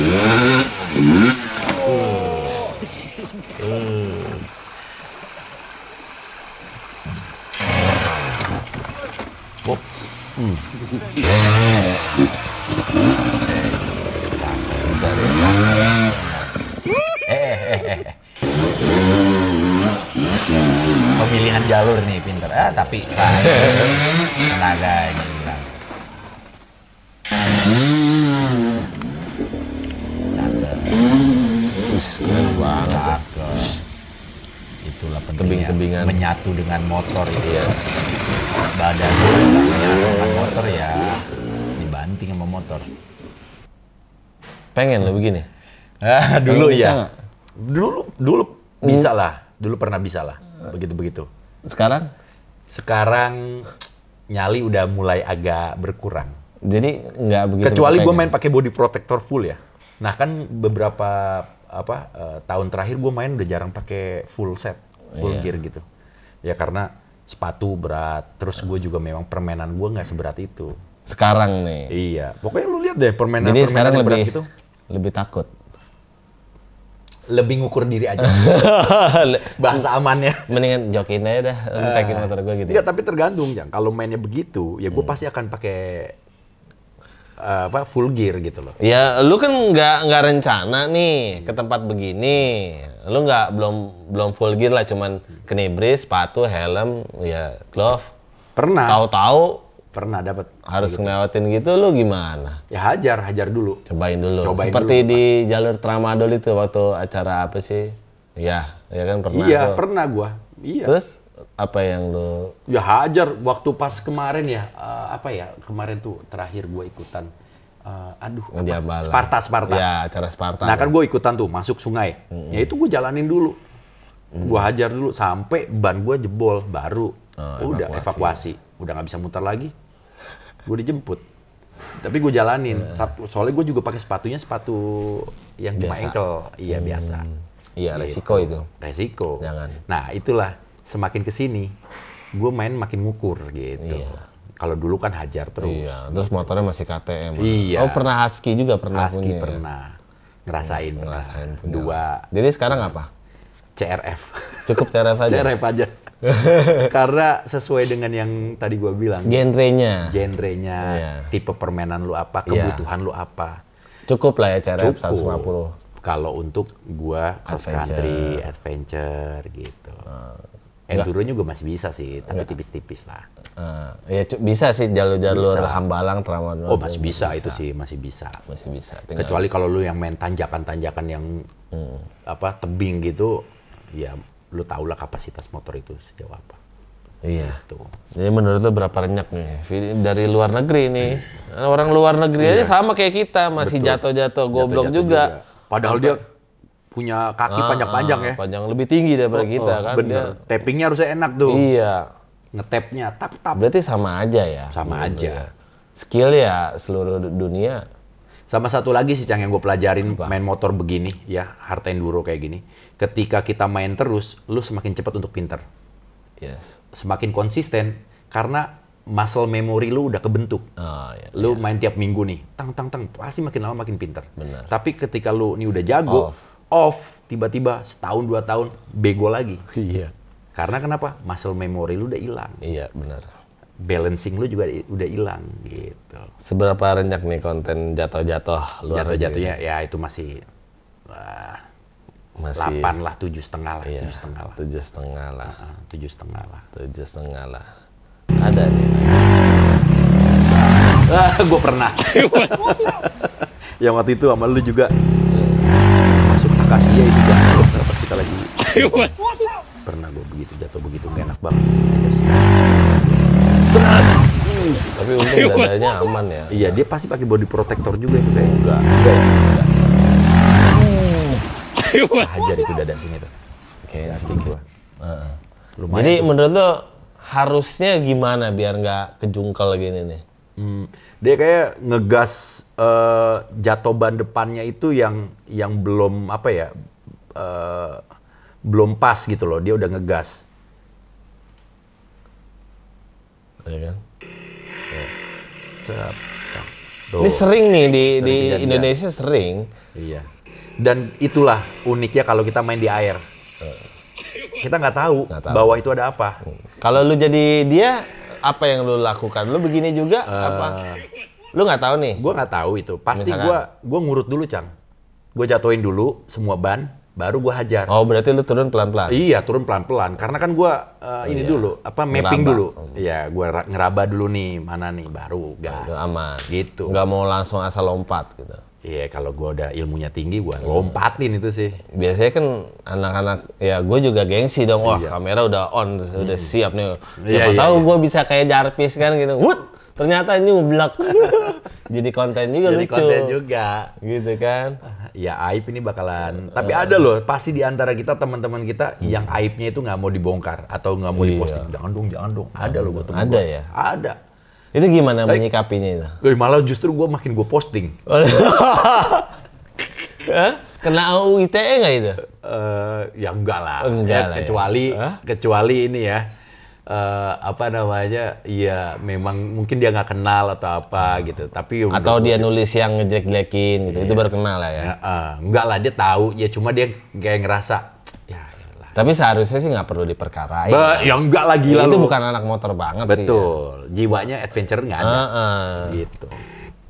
Ups. Bisa deh. Pemilihan jalur nih pinter. Tapi tenaganya hilang. Keren banget. Itulah pentingnya Tebing-tebingan. menyatu dengan motor itu ya. Badan nggak menyatu dengan motor ya dibanting sama motor. Pengen lo begini? Dulu Pengen bisa ya. nggak? Dulu bisa lah. Dulu pernah bisa lah. Begitu-begitu. Sekarang? Sekarang nyali udah mulai agak berkurang. Jadi nggak begitu. Kecuali gue pengen. main pakai body protector full ya. Nah kan beberapa tahun terakhir gue main udah jarang pakai full set, full gear gitu. Ya karena sepatu berat, terus gue juga memang permainan gue nggak seberat itu. Sekarang nih. Iya, pokoknya lu lihat deh permainan Jadi sekarang yang berat lebih gitu. lebih takut. Lebih ngukur diri aja. Bahasa amannya. Mendingan jokin aja dah, ngetekin motor gue gitu. Enggak, tapi tergantung, Jang. Kalau mainnya begitu, ya gue pasti akan pakai full gear gitu loh. Ya, lu kan nggak rencana nih ke tempat begini. Lu belum full gear lah, cuman knibris, sepatu, helm, ya glove. Pernah. Tahu-tahu Pernah dapat. harus ngelewatin gitu, lu gimana? Ya hajar dulu. Cobain dulu. Cobain Seperti dulu. di jalur Tramadol itu waktu acara apa sih? Ya kan pernah. Iya, tuh. pernah gua. Iya. Terus apa yang lo? Ya hajar waktu pas kemarin ya, apa ya, kemarin tuh terakhir gue ikutan, Sparta. Ya, acara Sparta. Nah kan gue ikutan tuh, masuk sungai. Ya itu gue jalanin dulu. Gue hajar dulu, sampai ban gue jebol, baru. Udah evakuasi. Udah nggak bisa muter lagi. Gue dijemput. Tapi gue jalanin. Soalnya gue juga pakai sepatu yang cuma ankle. Iya, biasa. Iya, resiko itu. Resiko. Jangan. Nah itulah, semakin kesini, gue main makin ngukur gitu. Iya. Kalau dulu kan hajar terus. Iya, terus motornya masih KTM. Iya. Oh, pernah Husky juga pernah Husky punya. pernah. Ngerasain punya. 2. Jadi sekarang apa? CRF. Cukup CRF aja? CRF aja. Karena sesuai dengan yang tadi gue bilang. Genrenya. Iya. Tipe permainan lu apa, kebutuhan lu apa. Cukup lah ya CRF Cukup. 150. Kalau untuk gua cross country, adventure gitu. Enduro juga masih bisa sih, tapi tipis-tipis lah. Ya bisa sih jalur-jalur Hambalang, Tramonte. Oh masih bisa itu sih, masih bisa. Masih bisa. Kecuali kalau lu yang main tanjakan-tanjakan yang tebing gitu, ya lu tau lah kapasitas motor itu sejauh apa. Iya. Gitu. Jadi menurut lu berapa renyak nih dari luar negeri nih? Orang luar negeri aja sama kayak kita, masih jatuh-jatuh goblok juga. Padahal dia punya kaki panjang-panjang ya. Panjang lebih tinggi daripada kita kan. Bener. Tappingnya harusnya enak tuh. Iya. Ngetapnya tap-tap. Berarti sama aja ya. Sama aja. Skill ya seluruh dunia. Sama satu lagi sih Cang yang gue pelajarin main motor begini ya, hard enduro kayak gini. Ketika kita main terus, lu semakin cepat untuk pinter. Yes. Semakin konsisten karena muscle memory lu udah kebentuk. Lu main tiap minggu nih, tang, pasti makin lama makin pinter. Benar. Tapi ketika lu nih udah jago, off, tiba-tiba setahun 2 tahun bego lagi. Iya. Karena kenapa? Muscle memory lu udah hilang. Iya, benar. Balancing lu juga udah hilang gitu. Seberapa renyak nih konten jatuh-jatuh luar negeri? Jatuh-jatuhnya ya itu masih 8 lah, 7,5 lah. Iya, 7,5 lah. 7,5 lah. 7,5 lah. 7,5 lah. Ada nih. Gue pernah. Yang waktu itu sama lu juga. Masuk akasia itu jatuh. Pas kita lagi. Pernah gue begitu, jatuh begitu. Gak enak banget. Tapi untung dadanya aman ya. Iya, dia pasti pakai body protector juga itu kayak. Enggak. Hajar itu dada sini tuh. Kayak sedikit. Jadi menurut lo harusnya gimana biar nggak kejungkel gini nih? Dia kayak ngegas jatuh ban depannya itu yang belum apa ya, belum pas gitu loh. Dia udah ngegas. Ya kan? Tuh. Ini sering nih di Indonesia sering. Iya. Dan itulah uniknya kalau kita main di air. Kita nggak tahu bahwa itu ada apa. Kalau lu jadi dia, apa yang lu lakukan? Lu begini juga apa? Lu nggak tahu nih? Gue nggak tahu itu. Pasti gue ngurut dulu, Cang. Gue jatuhin dulu semua ban, baru gue hajar. Oh, berarti lu turun pelan-pelan? Iya, turun pelan-pelan. Karena kan gue ini dulu, mapping dulu. Iya, gue ngeraba dulu nih, mana nih, baru gas. Aman. Gitu. Nggak mau langsung asal lompat gitu. Iya, kalau gue udah ilmunya tinggi, gue lompatin itu sih. Biasanya kan anak-anak, ya gue juga gengsi dong. Wah, kamera udah on, udah siap nih. Siapa tahu gue bisa kayak Jarvis kan gitu. Wut, ternyata nyublak. Jadi konten juga Jadi lucu. konten juga. Gitu kan. Ya aib ini bakalan. Tapi ada loh, pasti di antara kita, teman-teman kita, yang aibnya itu nggak mau dibongkar. Atau nggak mau diposting. Jangan dong. Ada loh buat temen Ada gua. ya? Ada. Itu gimana menyikapinya itu? Malah justru gue makin gue posting. Kena UU ITE nggak itu? Ya enggak lah. Enggak lah kecuali ini ya. Apa namanya? Ya memang mungkin dia nggak kenal atau apa gitu. Tapi atau dia nulis yang ngejelek-jelekin gitu. Itu baru kenal lah ya. Enggak lah, dia tahu. Ya cuma dia kayak ngerasa. Tapi seharusnya sih nggak perlu diperkarain. Ya enggak lah, gila itu lu. bukan anak motor banget sih. Betul. Jiwanya adventure nggak ada. Gitu.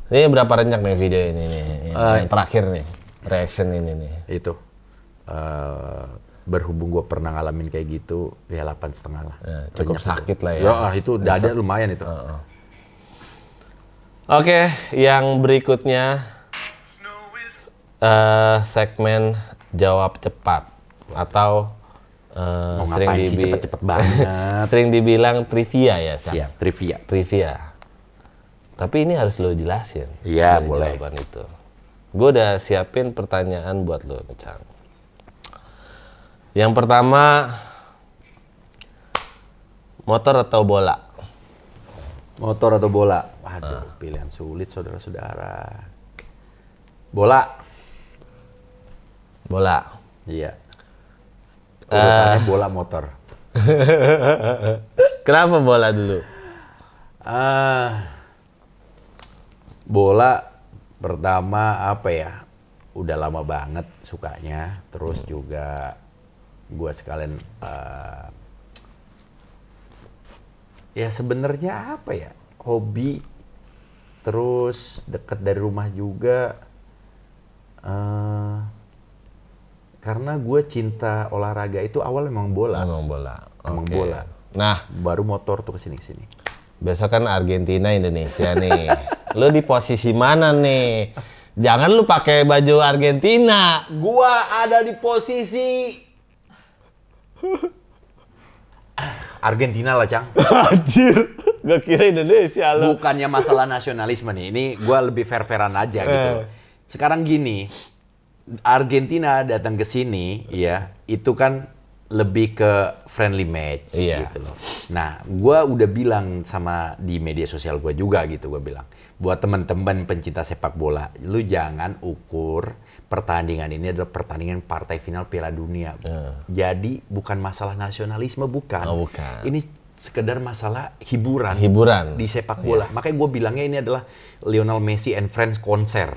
Ini berapa renyak nih video ini nih? Yang terakhir nih. Reaction ini nih. Itu. Berhubung gue pernah ngalamin kayak gitu, ya 8,5 lah. Cukup sakit lah ya. Ya itu dada lumayan itu. Oke, yang berikutnya segmen jawab cepat atau Mau sering ngapain sih cepet-cepet banget. sering dibilang trivia ya, Cang? Siap, trivia. Trivia. Tapi ini harus lo jelasin. Iya, dari boleh. Jawaban itu. Gue udah siapin pertanyaan buat lo, Cang. Yang pertama, motor atau bola? Motor atau bola? Waduh, pilihan sulit saudara-saudara. Bola. Bola. Iya. Urutannya bola motor. Kenapa bola dulu? Bola pertama apa ya? Udah lama banget sukanya. Terus juga gua sekalian ya sebenarnya apa ya? Hobi. Terus deket dari rumah juga. Karena gue cinta olahraga itu awal memang bola. Emang bola. Emang Oke. bola. Nah, Baru motor tuh kesini-sini. besok kan Argentina Indonesia nih. Lu di posisi mana nih? Jangan lu pakai baju Argentina. Gua ada di posisi Argentina lah, Cang. Anjir. Gak kira Indonesia lu. Bukannya masalah nasionalisme nih. Ini gua lebih fair-fairan aja gitu loh. Sekarang gini, Argentina datang ke sini, ya, itu kan lebih ke friendly match gitu loh. Nah, gua udah bilang sama di media sosial gua juga gitu, gua bilang, buat teman-teman pencinta sepak bola, lu jangan ukur pertandingan ini adalah pertandingan partai final Piala Dunia. Jadi bukan masalah nasionalisme, bukan. Oh, bukan. Ini sekedar masalah hiburan. Hiburan. Di sepak bola. Makanya gue bilangnya ini adalah Lionel Messi and Friends konser.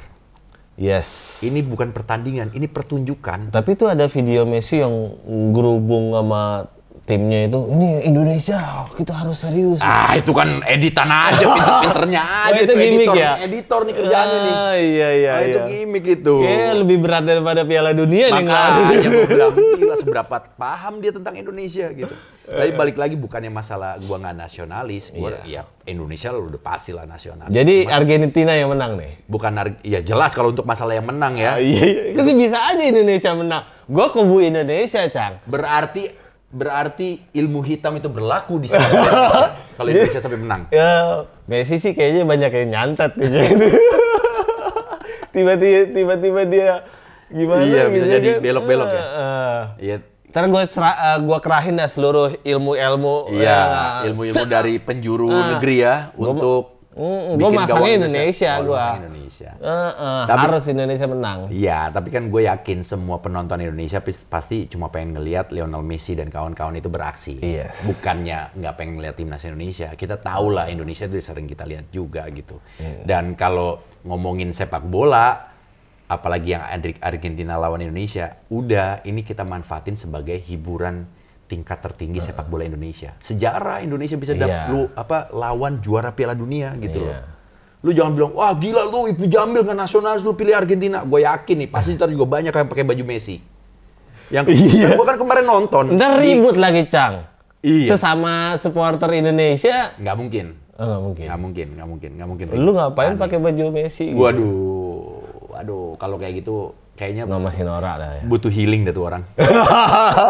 Yes. Ini bukan pertandingan, ini pertunjukan. Tapi itu ada video Messi yang gerubung sama timnya itu. Ini Indonesia, kita harus serius. Ah, itu kan editan aja, pinter-pinternya aja. Oh, itu gimmick editor, ya? Editor nih kerjaannya nih. Iya. Itu gimmick itu. Kayaknya lebih berat daripada Piala Dunia nih. Makanya gue bilang, gila seberapa paham dia tentang Indonesia gitu. Tapi balik lagi bukannya masalah gue nggak nasionalis. Gue ya Indonesia udah pasti lah nasionalis. Jadi Argentina yang menang nih? Bukan, ya jelas kalau untuk masalah yang menang ya. Iya. Kan bisa aja Indonesia menang. Gue kubu Indonesia, Cang. Berarti ilmu hitam itu berlaku di sepak bola Indonesia. Kalau Indonesia sampai menang. Ya, Messi sih kayaknya banyak yang nyantet gitu. Tiba-tiba dia gimana Iya, gitu bisa jadi kan. belok-belok ya. Iya. Ntar gua kerahin dah seluruh ilmu-ilmu. Iya, ilmu-ilmu dari penjuru negeri ya untuk Gua bikin masangnya gawang Indonesia, Oh, lu gua. masang Indonesia. Tapi, harus Indonesia menang. Iya, tapi kan gue yakin semua penonton Indonesia pasti cuma pengen ngelihat Lionel Messi dan kawan-kawan itu beraksi. Yes. Bukannya nggak pengen ngelihat timnas Indonesia. Kita tahu lah Indonesia itu sering kita lihat juga gitu. Dan kalau ngomongin sepak bola, apalagi yang Argentina lawan Indonesia, udah ini kita manfaatin sebagai hiburan tingkat tertinggi sepak bola Indonesia. Sejarah Indonesia bisa lawan juara Piala Dunia gitu loh. Lu jangan bilang, wah gila lu Ibnu Jamil nggak nasionalis, lu pilih Argentina. Gue yakin nih, pasti ntar juga banyak yang pakai baju Messi. Yang gue kan kemarin nonton. Ntar ribut lagi, Cang. Iya. Sesama supporter Indonesia. Nggak mungkin. Oh, nggak mungkin. Nggak mungkin. Lu ngapain pakai baju Messi? Gitu? Waduh, kalau kayak gitu kayaknya Nggak masih norak dah ya. butuh healing dah tuh orang.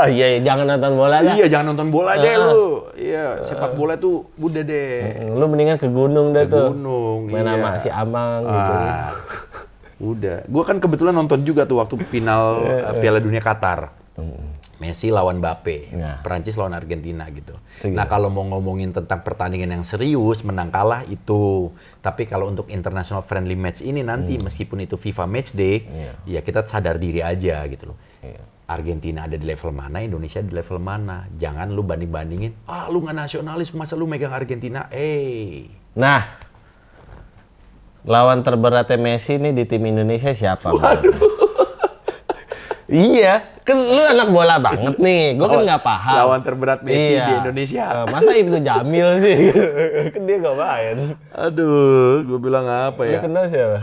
Iya, jangan nonton bola dah. Iya, jangan nonton bola deh lu. Iya, sepak bola tuh udah deh. Lu mendingan ke gunung dah tuh. Gunung, Main sama si Amang gitu. Udah. Gua kan kebetulan nonton juga tuh waktu final Piala Dunia Qatar. Messi lawan Mbappe, Perancis lawan Argentina gitu. Nah, kalau mau ngomongin tentang pertandingan yang serius, menang kalah itu. Tapi kalau untuk international friendly match ini nanti meskipun itu FIFA Match Day, ya kita sadar diri aja gitu loh. Argentina ada di level mana, Indonesia di level mana. Jangan lu banding-bandingin, lu nggak nasionalis, masa lu megang Argentina? Nah, lawan terberatnya Messi nih di tim Indonesia siapa? Iya, kan lu anak bola banget nih. Gue kan nggak paham. Lawan terberat Messi di Indonesia. Masa Ibnu Jamil sih? Kan dia nggak main. Aduh, gue bilang apa ya? Lu kenal siapa?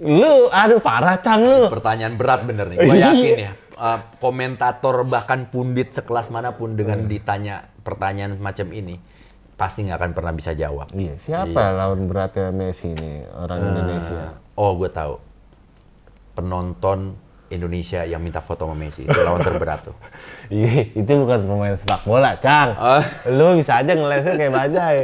Lu, aduh parah Cang lu. Pertanyaan berat bener nih. Gue yakin ya. Komentator bahkan pundit sekelas manapun dengan ditanya pertanyaan macam ini pasti nggak akan pernah bisa jawab. Iya, siapa lawan beratnya Messi nih orang Indonesia? Oh, gue tahu. Penonton Indonesia yang minta foto sama Messi. Itu lawan terberat tuh. Itu bukan pemain sepak bola, Cang. Lu bisa aja ngelesnya kayak Bajai.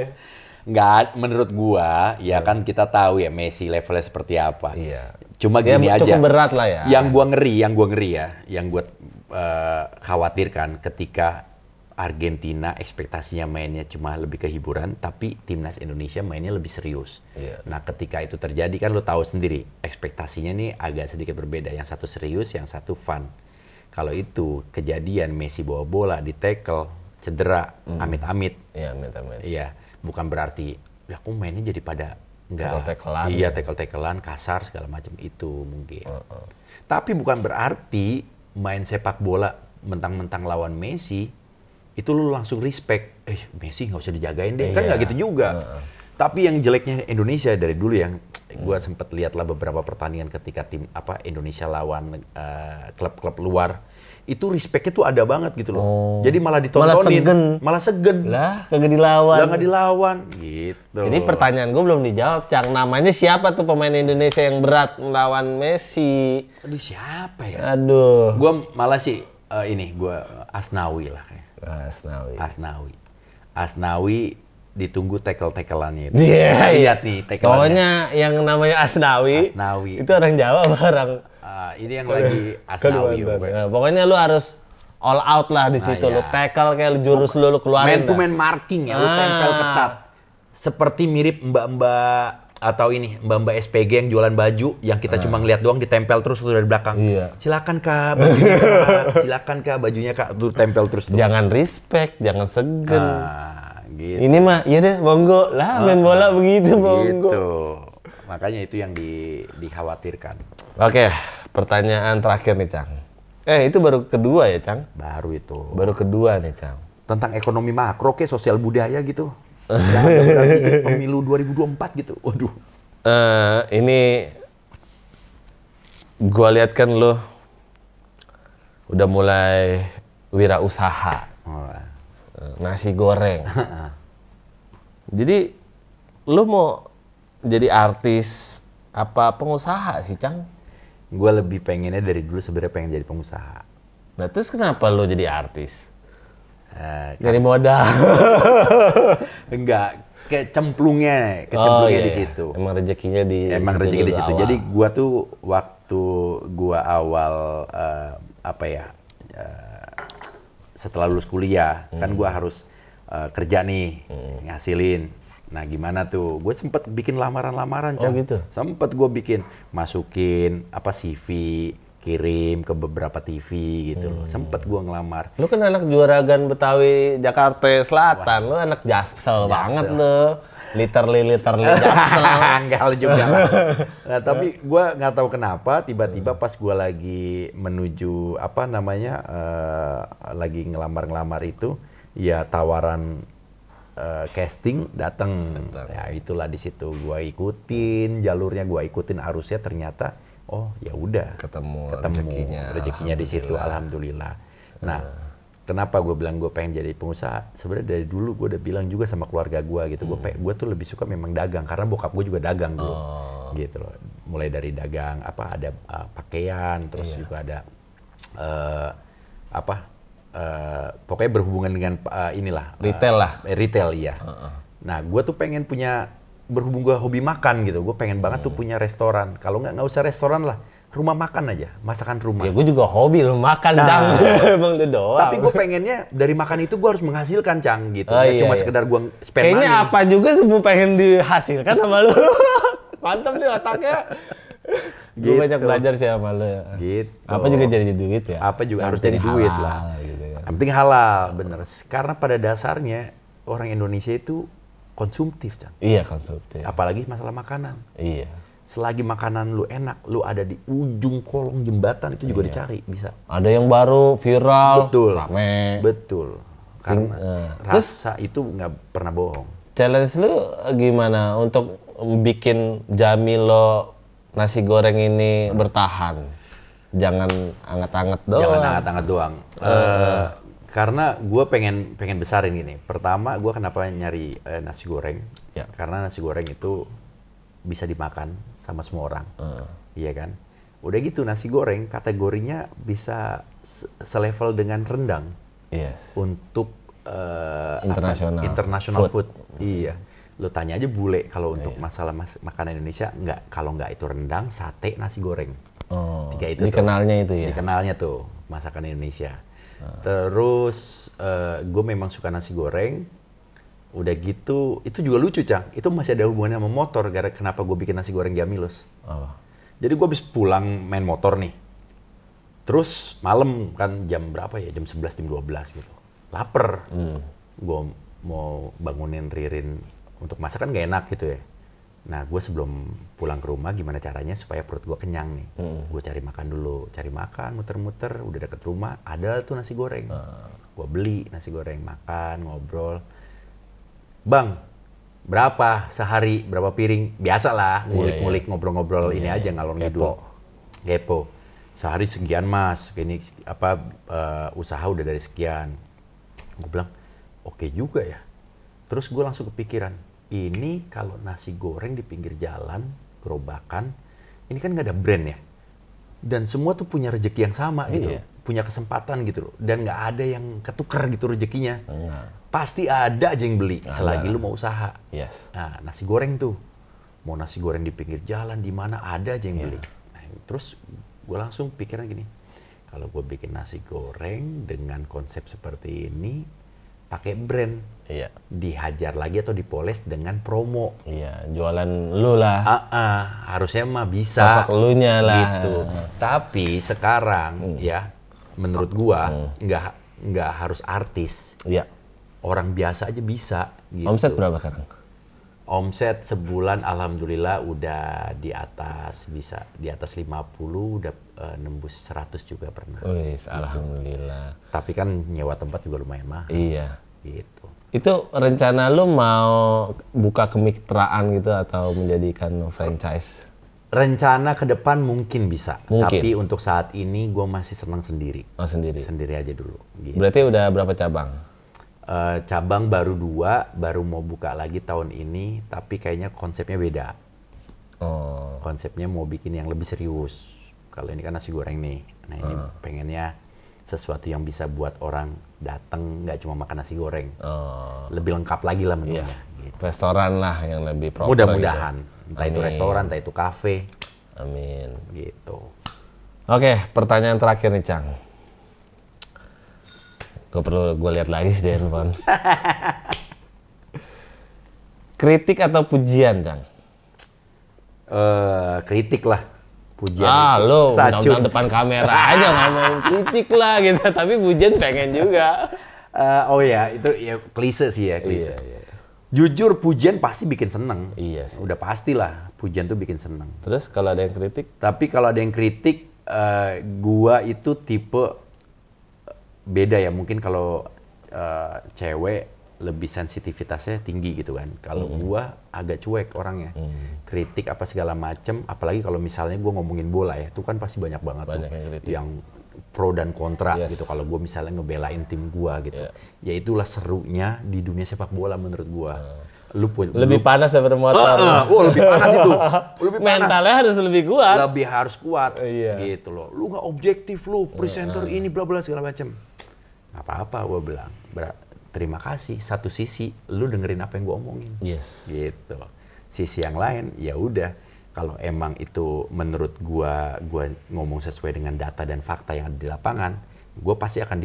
Enggak, menurut gua ya kan kita tahu ya Messi levelnya seperti apa. Iya. Cuma gini aja. Cukup berat lah ya. Yang gua ngeri ya, yang gua khawatirkan ketika Argentina ekspektasinya mainnya cuma lebih ke hiburan, tapi timnas Indonesia mainnya lebih serius. Iya. Nah, ketika itu terjadi kan lo tahu sendiri, ekspektasinya nih agak sedikit berbeda. Yang satu serius, yang satu fun. Kalau itu kejadian Messi bawa bola di tackle, cedera, amit-amit. Iya, amit-amit. Iya, bukan berarti ya aku mainnya jadi pada enggak. Tackle-tacklean. Iya, tackle-tacklean, kasar segala macam itu mungkin. Tapi bukan berarti main sepak bola mentang-mentang lawan Messi itu lu langsung respect, Messi nggak usah dijagain deh, kan nggak gitu juga. Tapi yang jeleknya Indonesia dari dulu yang gue sempet lihat lah beberapa pertandingan ketika tim Indonesia lawan klub-klub luar, itu respectnya tuh ada banget gitu loh. Jadi malah ditontonin, malah segen. Lah, kagak dilawan. Lah nggak dilawan, gitu. Jadi pertanyaan gue belum dijawab, Cang. Namanya siapa tuh pemain Indonesia yang berat melawan Messi? Aduh siapa ya? Aduh. Gue malah sih gue Asnawi lah kayak. Asnawi ditunggu tackle-tackleannya itu. Lihat nih tackleannya. Pokoknya yang namanya Asnawi. Itu orang Jawa barang. Ini yang lagi Asnawi. Nah, pokoknya lu harus all out lah di situ. Lu tackle kayak jurus lu keluarin. Man to man marking ya, lu tempel ketat. Seperti mirip mbak-mbak atau ini mbak-mbak SPG yang jualan baju yang kita cuma ngeliat doang ditempel terus dari belakang. Iya. Silakan Kak bajunya Kak, silakan Kak bajunya Kak, tuh tempel terus tuh. Jangan respect, jangan segen. Gitu. Ini mah iya deh, monggo lah main bola begitu, monggo. Gitu. Makanya itu yang dikhawatirkan. Oke, pertanyaan terakhir nih, Cang. Itu baru kedua ya, Cang? Baru itu. Baru kedua nih, Cang. Tentang ekonomi makro ke sosial budaya gitu. Berarti pemilu 2024 gitu. Waduh. Ini gua lihat kan lo udah mulai wirausaha. Nasi goreng. Jadi lo mau jadi artis apa pengusaha sih, Cang? Gue lebih pengennya dari dulu sebenarnya pengen jadi pengusaha. Nah, terus kenapa lo jadi artis? Dari modal. Enggak, kecemplungnya di situ. Emang rezekinya di situ. Awal. Jadi gua tuh waktu gua awal setelah lulus kuliah, kan gua harus kerja nih, ngasilin. Nah, gimana tuh? Gue sempet bikin lamaran-lamaran, Cang. Oh, gitu. Sempet gue bikin, masukin CV, kirim ke beberapa TV gitu loh. Sempet gua ngelamar. Lu kan anak Juragan Betawi Jakarta Selatan. Lu anak Jaksel banget lu. Literally Jaksel. Enggak juga. Nah, tapi gua nggak tahu kenapa tiba-tiba pas gua lagi menuju lagi ngelamar itu, ya tawaran casting datang. Ya itulah di situ gua ikutin jalurnya, gua ikutin arusnya, ternyata oh ya udah ketemu rezekinya di situ, alhamdulillah. Nah, kenapa gue bilang gue pengen jadi pengusaha? Sebenarnya dari dulu gue udah bilang juga sama keluarga gue gitu, gue tuh lebih suka memang dagang karena bokap gue juga dagang dulu, gitu loh. Mulai dari dagang ada pakaian, terus juga ada pokoknya berhubungan dengan retail iya. Nah, gue tuh pengen punya, berhubung gue hobi makan gitu, gue pengen banget tuh punya restoran. Kalau nggak usah restoran lah, rumah makan aja, masakan rumah. Ya gue juga hobi lo makan, Cang. Emang udah doang. Tapi gue pengennya dari makan itu gue harus menghasilkan, Cang, gitu. Cuma sekedar gue spend money. Kayaknya apa juga semua pengen dihasilkan sama lo. Mantap nih otaknya. Gue banyak belajar sih sama lo. Gitu. Apa juga jadi duit ya? Apa juga harus jadi duit lah. Gitu ya. Yang penting halal, bener. Karena pada dasarnya orang Indonesia itu konsumtif, Cang. Iya, konsumtif. Apalagi masalah makanan. Iya. Selagi makanan lu enak, lu ada di ujung kolong jembatan itu juga dicari, bisa. Ada yang baru, viral, betul, rame. Betul. Karena rasa itu nggak pernah bohong. Challenge lu gimana untuk bikin Jamilo nasi goreng ini bertahan? Jangan anget-anget doang. Jangan anget-anget doang. Karena gue pengen besarin gini. Pertama, gue kenapa nyari nasi goreng? Ya. Karena nasi goreng itu bisa dimakan sama semua orang, iya kan? Udah gitu nasi goreng kategorinya bisa selevel dengan rendang Yes. untuk International food. Iya. Lo tanya aja bule kalau untuk masalah makanan Indonesia, kalau nggak itu rendang, sate, nasi goreng. Oh, 3 itu dikenalnya itu ya? Dikenalnya tuh masakan Indonesia. Terus gue memang suka nasi goreng. Udah gitu, itu juga lucu, Cang. Itu masih ada hubungannya sama motor. Kenapa gue bikin nasi goreng Jamilus. Jadi gue habis pulang main motor nih. Terus malam kan jam berapa ya? Jam 11, jam 12 gitu. Laper. Gue mau bangunin Ririn untuk masak kan gak enak gitu ya. Nah gue sebelum pulang ke rumah gimana caranya supaya perut gue kenyang nih. Gue cari makan dulu. Cari makan, muter-muter. Udah deket rumah, ada tuh nasi goreng. Gue beli nasi goreng, makan, ngobrol. Bang, berapa sehari, berapa piring? Biasalah, ngulik-ngulik, ngobrol-ngobrol ini aja ngalor ngidul. Kepo. Sehari sekian mas, ini usaha udah dari sekian. Gue bilang, oke juga ya. Terus gue langsung kepikiran, ini kalau nasi goreng di pinggir jalan, gerobakan, ini kan nggak ada brand ya. Dan semua tuh punya rezeki yang sama gitu, punya kesempatan gitu loh. Dan nggak ada yang ketuker gitu rezekinya. Pasti ada aja yang beli, selagi lu mau usaha. Yes. Nah, nasi goreng tuh, mau nasi goreng di pinggir jalan, di mana ada aja yang beli. Nah, terus gue langsung pikiran gini, kalau gue bikin nasi goreng dengan konsep seperti ini, pakai brand, dihajar lagi atau dipoles dengan promo. Iya, jualan lu lah. Harusnya mah bisa. Sosok lunya lah. Gitu. Tapi sekarang ya, menurut gua nggak harus artis. Iya. Orang biasa aja bisa. Gitu. Omset berapa sekarang? Omset sebulan alhamdulillah udah di atas 50, udah nembus 100 juga pernah. Wih, alhamdulillah. Tapi kan nyewa tempat juga lumayan mahal. Iya. Gitu. Itu rencana lu mau buka kemitraan gitu atau menjadikan franchise? Rencana ke depan mungkin bisa. Mungkin. Tapi untuk saat ini gue masih senang sendiri. Oh, sendiri? Sendiri aja dulu. Gitu. Berarti udah berapa cabang? Cabang baru 2, baru mau buka lagi tahun ini, tapi kayaknya konsepnya beda. Oh. Konsepnya mau bikin yang lebih serius. Kalau ini kan nasi goreng nih, nah ini pengennya sesuatu yang bisa buat orang datang nggak cuma makan nasi goreng, lebih lengkap lagi lah menunya. Gitu. Restoran lah yang lebih proper. Mudah-mudahan, gitu. entah itu restoran, entah itu kafe. Amin. Gitu. Oke, pertanyaan terakhir nih, Cang. Gue lihat lagi di handphone. Kritik atau pujian, Cang? Kritik lah. Pujian lo mentang depan kamera aja ngomong kritik lah gitu, tapi pujian pengen juga. Oh ya, itu ya klise sih ya, klise. Iya. Jujur pujian pasti bikin seneng. Iya sih. Udah pastilah pujian tuh bikin seneng. Terus kalau ada yang kritik? Tapi kalau ada yang kritik, gua itu tipe beda ya. Mungkin kalau cewek lebih sensitivitasnya tinggi gitu kan. Kalau gua agak cuek orangnya. Kritik apa segala macem, apalagi kalau misalnya gua ngomongin bola ya, itu kan pasti banyak banget yang pro dan kontra gitu. Kalau gua misalnya ngebelain tim gua gitu. Ya itulah serunya di dunia sepak bola menurut gua. Lebih panas daripada motor. Lebih panas itu. Lebih panas. Mentalnya harus lebih kuat. Lebih harus kuat. Gitu loh. Lu nggak objektif lu, presenter ini bla bla segala macem. Nggak apa-apa gua bilang. Terima kasih. Satu sisi, lu dengerin apa yang gue omongin. Yes. Gitu. Sisi yang lain, ya udah. Kalau emang itu menurut gua ngomong sesuai dengan data dan fakta yang ada di lapangan, gue pasti akan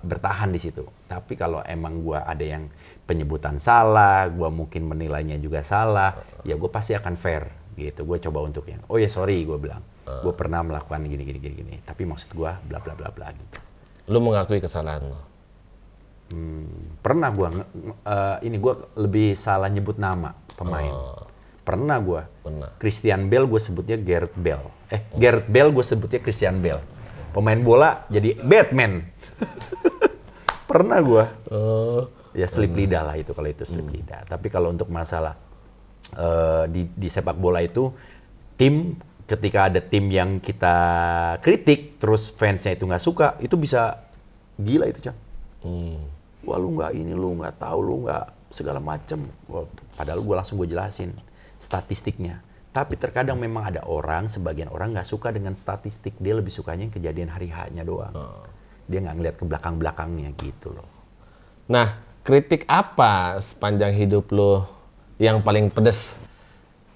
bertahan di situ. Tapi kalau emang gua ada yang penyebutan salah, gua mungkin menilainya juga salah, ya gue pasti akan fair. Gitu. Gue coba untuk yang, oh ya sorry, gue bilang, gue pernah melakukan gini. Tapi maksud gue bla bla bla bla gitu. Lu mengakui kesalahan lo? Pernah gue, gue lebih salah nyebut nama pemain. Pernah gue. Christian Bale gue sebutnya Gareth Bale. Gareth Bale gue sebutnya Christian Bale. Pemain bola jadi Batman. Pernah gue. Ya slip lidah lah itu kalau itu slip lidah. Tapi kalau untuk masalah di sepak bola itu tim, ketika ada tim yang kita kritik terus fansnya itu nggak suka, itu bisa gila itu, Cang. Wah lu nggak ini, lu nggak tahu, lu nggak segala macem. Padahal gue langsung jelasin statistiknya. Tapi terkadang memang ada sebagian orang nggak suka dengan statistik. Dia lebih sukanya yang kejadian hari H-nya doang. Dia nggak ngeliat ke belakang-belakangnya gitu loh. Nah, kritik apa sepanjang hidup lo yang paling pedes?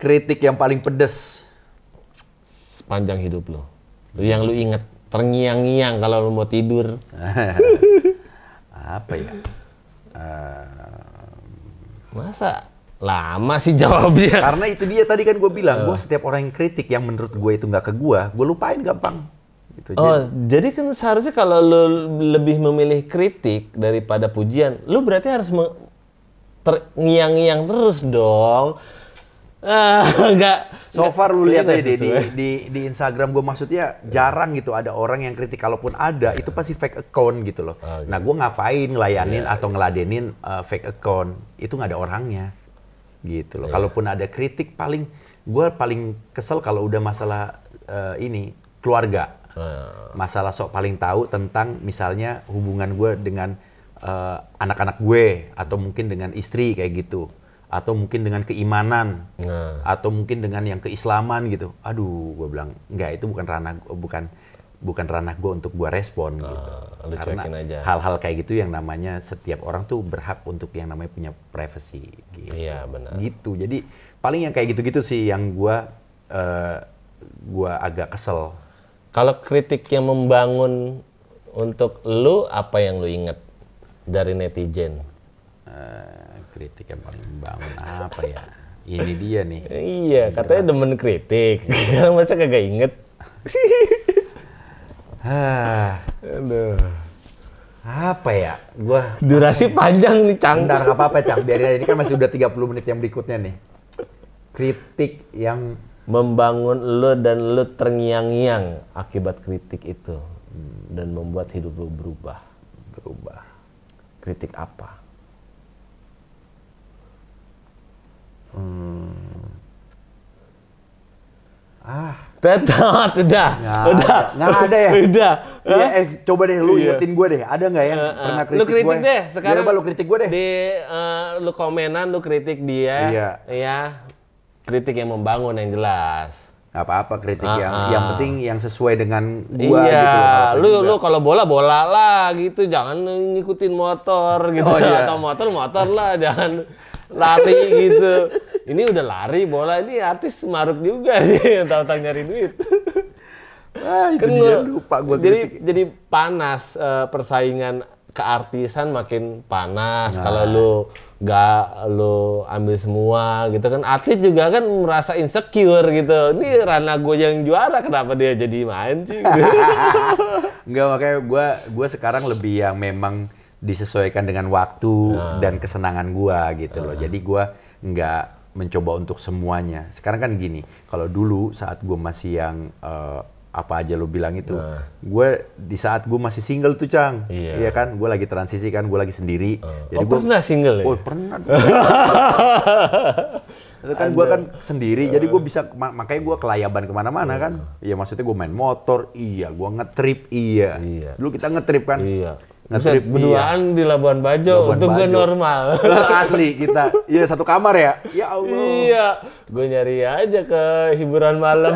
Kritik yang paling pedes sepanjang hidup lo. Yang lu inget, terngiang-ngiang kalau lu mau tidur. Apa ya? Masa lama sih jawabnya? Karena itu dia tadi kan gue bilang, gue setiap orang yang kritik yang menurut gue itu nggak ke gue lupain gampang. Gitu. Jadi kan seharusnya kalau lu lebih memilih kritik daripada pujian, lu berarti harus terngiang-ngiang terus dong. So far lu lihat aja di Instagram gue, maksudnya jarang gitu ada orang yang kritik, kalaupun ada itu pasti fake account gitu loh. Nah gue ngapain ngelayanin atau ngeladenin fake account, itu nggak ada orangnya gitu loh. Kalaupun ada kritik, gue paling kesel kalau udah masalah ini keluarga, masalah sok paling tahu tentang misalnya hubungan gue dengan anak-anak gue, atau mungkin dengan istri kayak gitu, atau mungkin dengan keimanan, atau mungkin dengan yang keislaman gitu. Aduh, gue bilang enggak, itu bukan ranah gue untuk gue respon gitu. Karena hal-hal kayak gitu yang namanya setiap orang tuh berhak untuk yang namanya punya privacy gitu. Iya, benar. Gitu. Jadi paling yang kayak gitu-gitu sih yang gue agak kesel. Kalau kritik yang membangun untuk lu, apa yang lu inget dari netizen? Kritik yang paling membangun apa ya? Ini dia nih. Iya, katanya demen kritik. Sekarang masa kagak inget. Aduh. Apa ya? Durasi panjang nih, Cang. Bentar, nggak apa-apa, Cang. Biarin, ini kan masih udah 30 menit yang berikutnya nih. Kritik yang membangun lu dan lu terngiang-ngiang akibat kritik itu. Dan membuat hidup lu berubah. Kritik apa? Tetot, udah. Nggak ada ya? Udah. Ya, coba deh lu ingetin gue deh. Ada nggak yang pernah kritik gue? Lu kritik deh. Sekarang lu kritik gue deh. Lu komenan, lu kritik dia. Iya. Ya. Kritik yang membangun, yang jelas. Nggak apa-apa kritik yang penting yang sesuai dengan gua iya, gitu. Lu kalau bola lah gitu, jangan ngikutin motor gitu. Atau motor lah, jangan lari gitu. Ini udah lari bola, ini artis maruk juga sih, tahu-tahu nyari duit. Itu dia lupa gua kritik. Jadi panas persaingan keartisan, makin panas kalau lu lu ambil semua gitu kan. Atlet juga kan merasa insecure gitu. Ini ranah gue yang juara, kenapa dia jadi main sih? Enggak, makanya gue sekarang lebih yang memang disesuaikan dengan waktu dan kesenangan gue gitu loh. Jadi gue nggak mencoba untuk semuanya. Sekarang kan gini, kalau dulu saat gue masih yang apa aja lo bilang itu, gue di saat gue masih single tuh, Cang, iya kan, gue lagi transisi kan, gue lagi sendiri. Jadi gue pernah single ya? Oh pernah. Itu kan gue kan sendiri, jadi gue bisa, makanya gue kelayaban kemana-mana kan. Iya, maksudnya gue main motor, iya, gue ngetrip, iya. Dulu kita ngetrip kan. Iya. Ngetrip berduaan di Labuan Bajo, untuk gue normal. Asli kita, iya satu kamar ya. Ya Allah. Iya, gue nyari aja ke hiburan malam.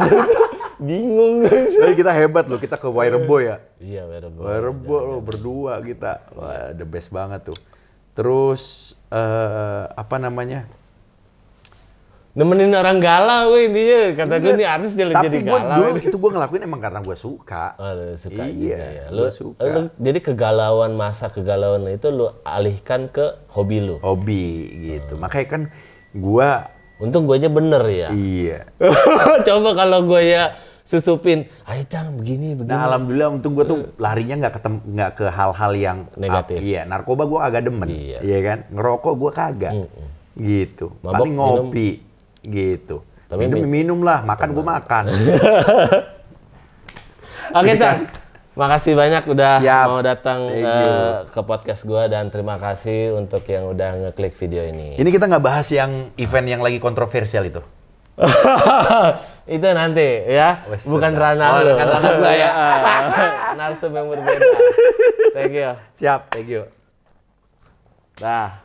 Bingung. Tapi kita hebat loh, kita ke Wairebo ya. Iya, Wairebo. Wairebo loh, berdua kita. Wah, the best banget tuh. Terus apa namanya? Nemenin orang galau gue intinya. Kata gue nih artis jadi galau. Tapi dulu itu gue ngelakuin emang karena gue suka. Suka iya, juga ya. Lu suka. Jadi masa kegalauan itu lu alihkan ke hobi lu. Hobi gitu. Makanya kan gue... Untung gue aja bener ya. Iya. Coba kalau gue ya susupin, ayo Cang begini. Nah alhamdulillah untung gue tuh larinya nggak ke hal-hal yang negatif. Iya, narkoba gue agak demen, iya kan. Ngerokok gue kagak, gitu. Mabok, paling ngopi, gitu. Tapi minum lah, makan gue makan. Oke Cang, makasih banyak udah mau datang Thank ke podcast gue, dan terima kasih untuk yang udah ngeklik video ini. Ini kita nggak bahas yang event yang lagi kontroversial itu. Itu nanti ya, bukan ranah lu. Bukan ranah gua ya. Narsum yang berbeda. Thank you. Siap, thank you. Dah.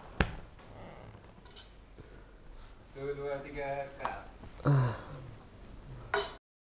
1, 2, 3, cut.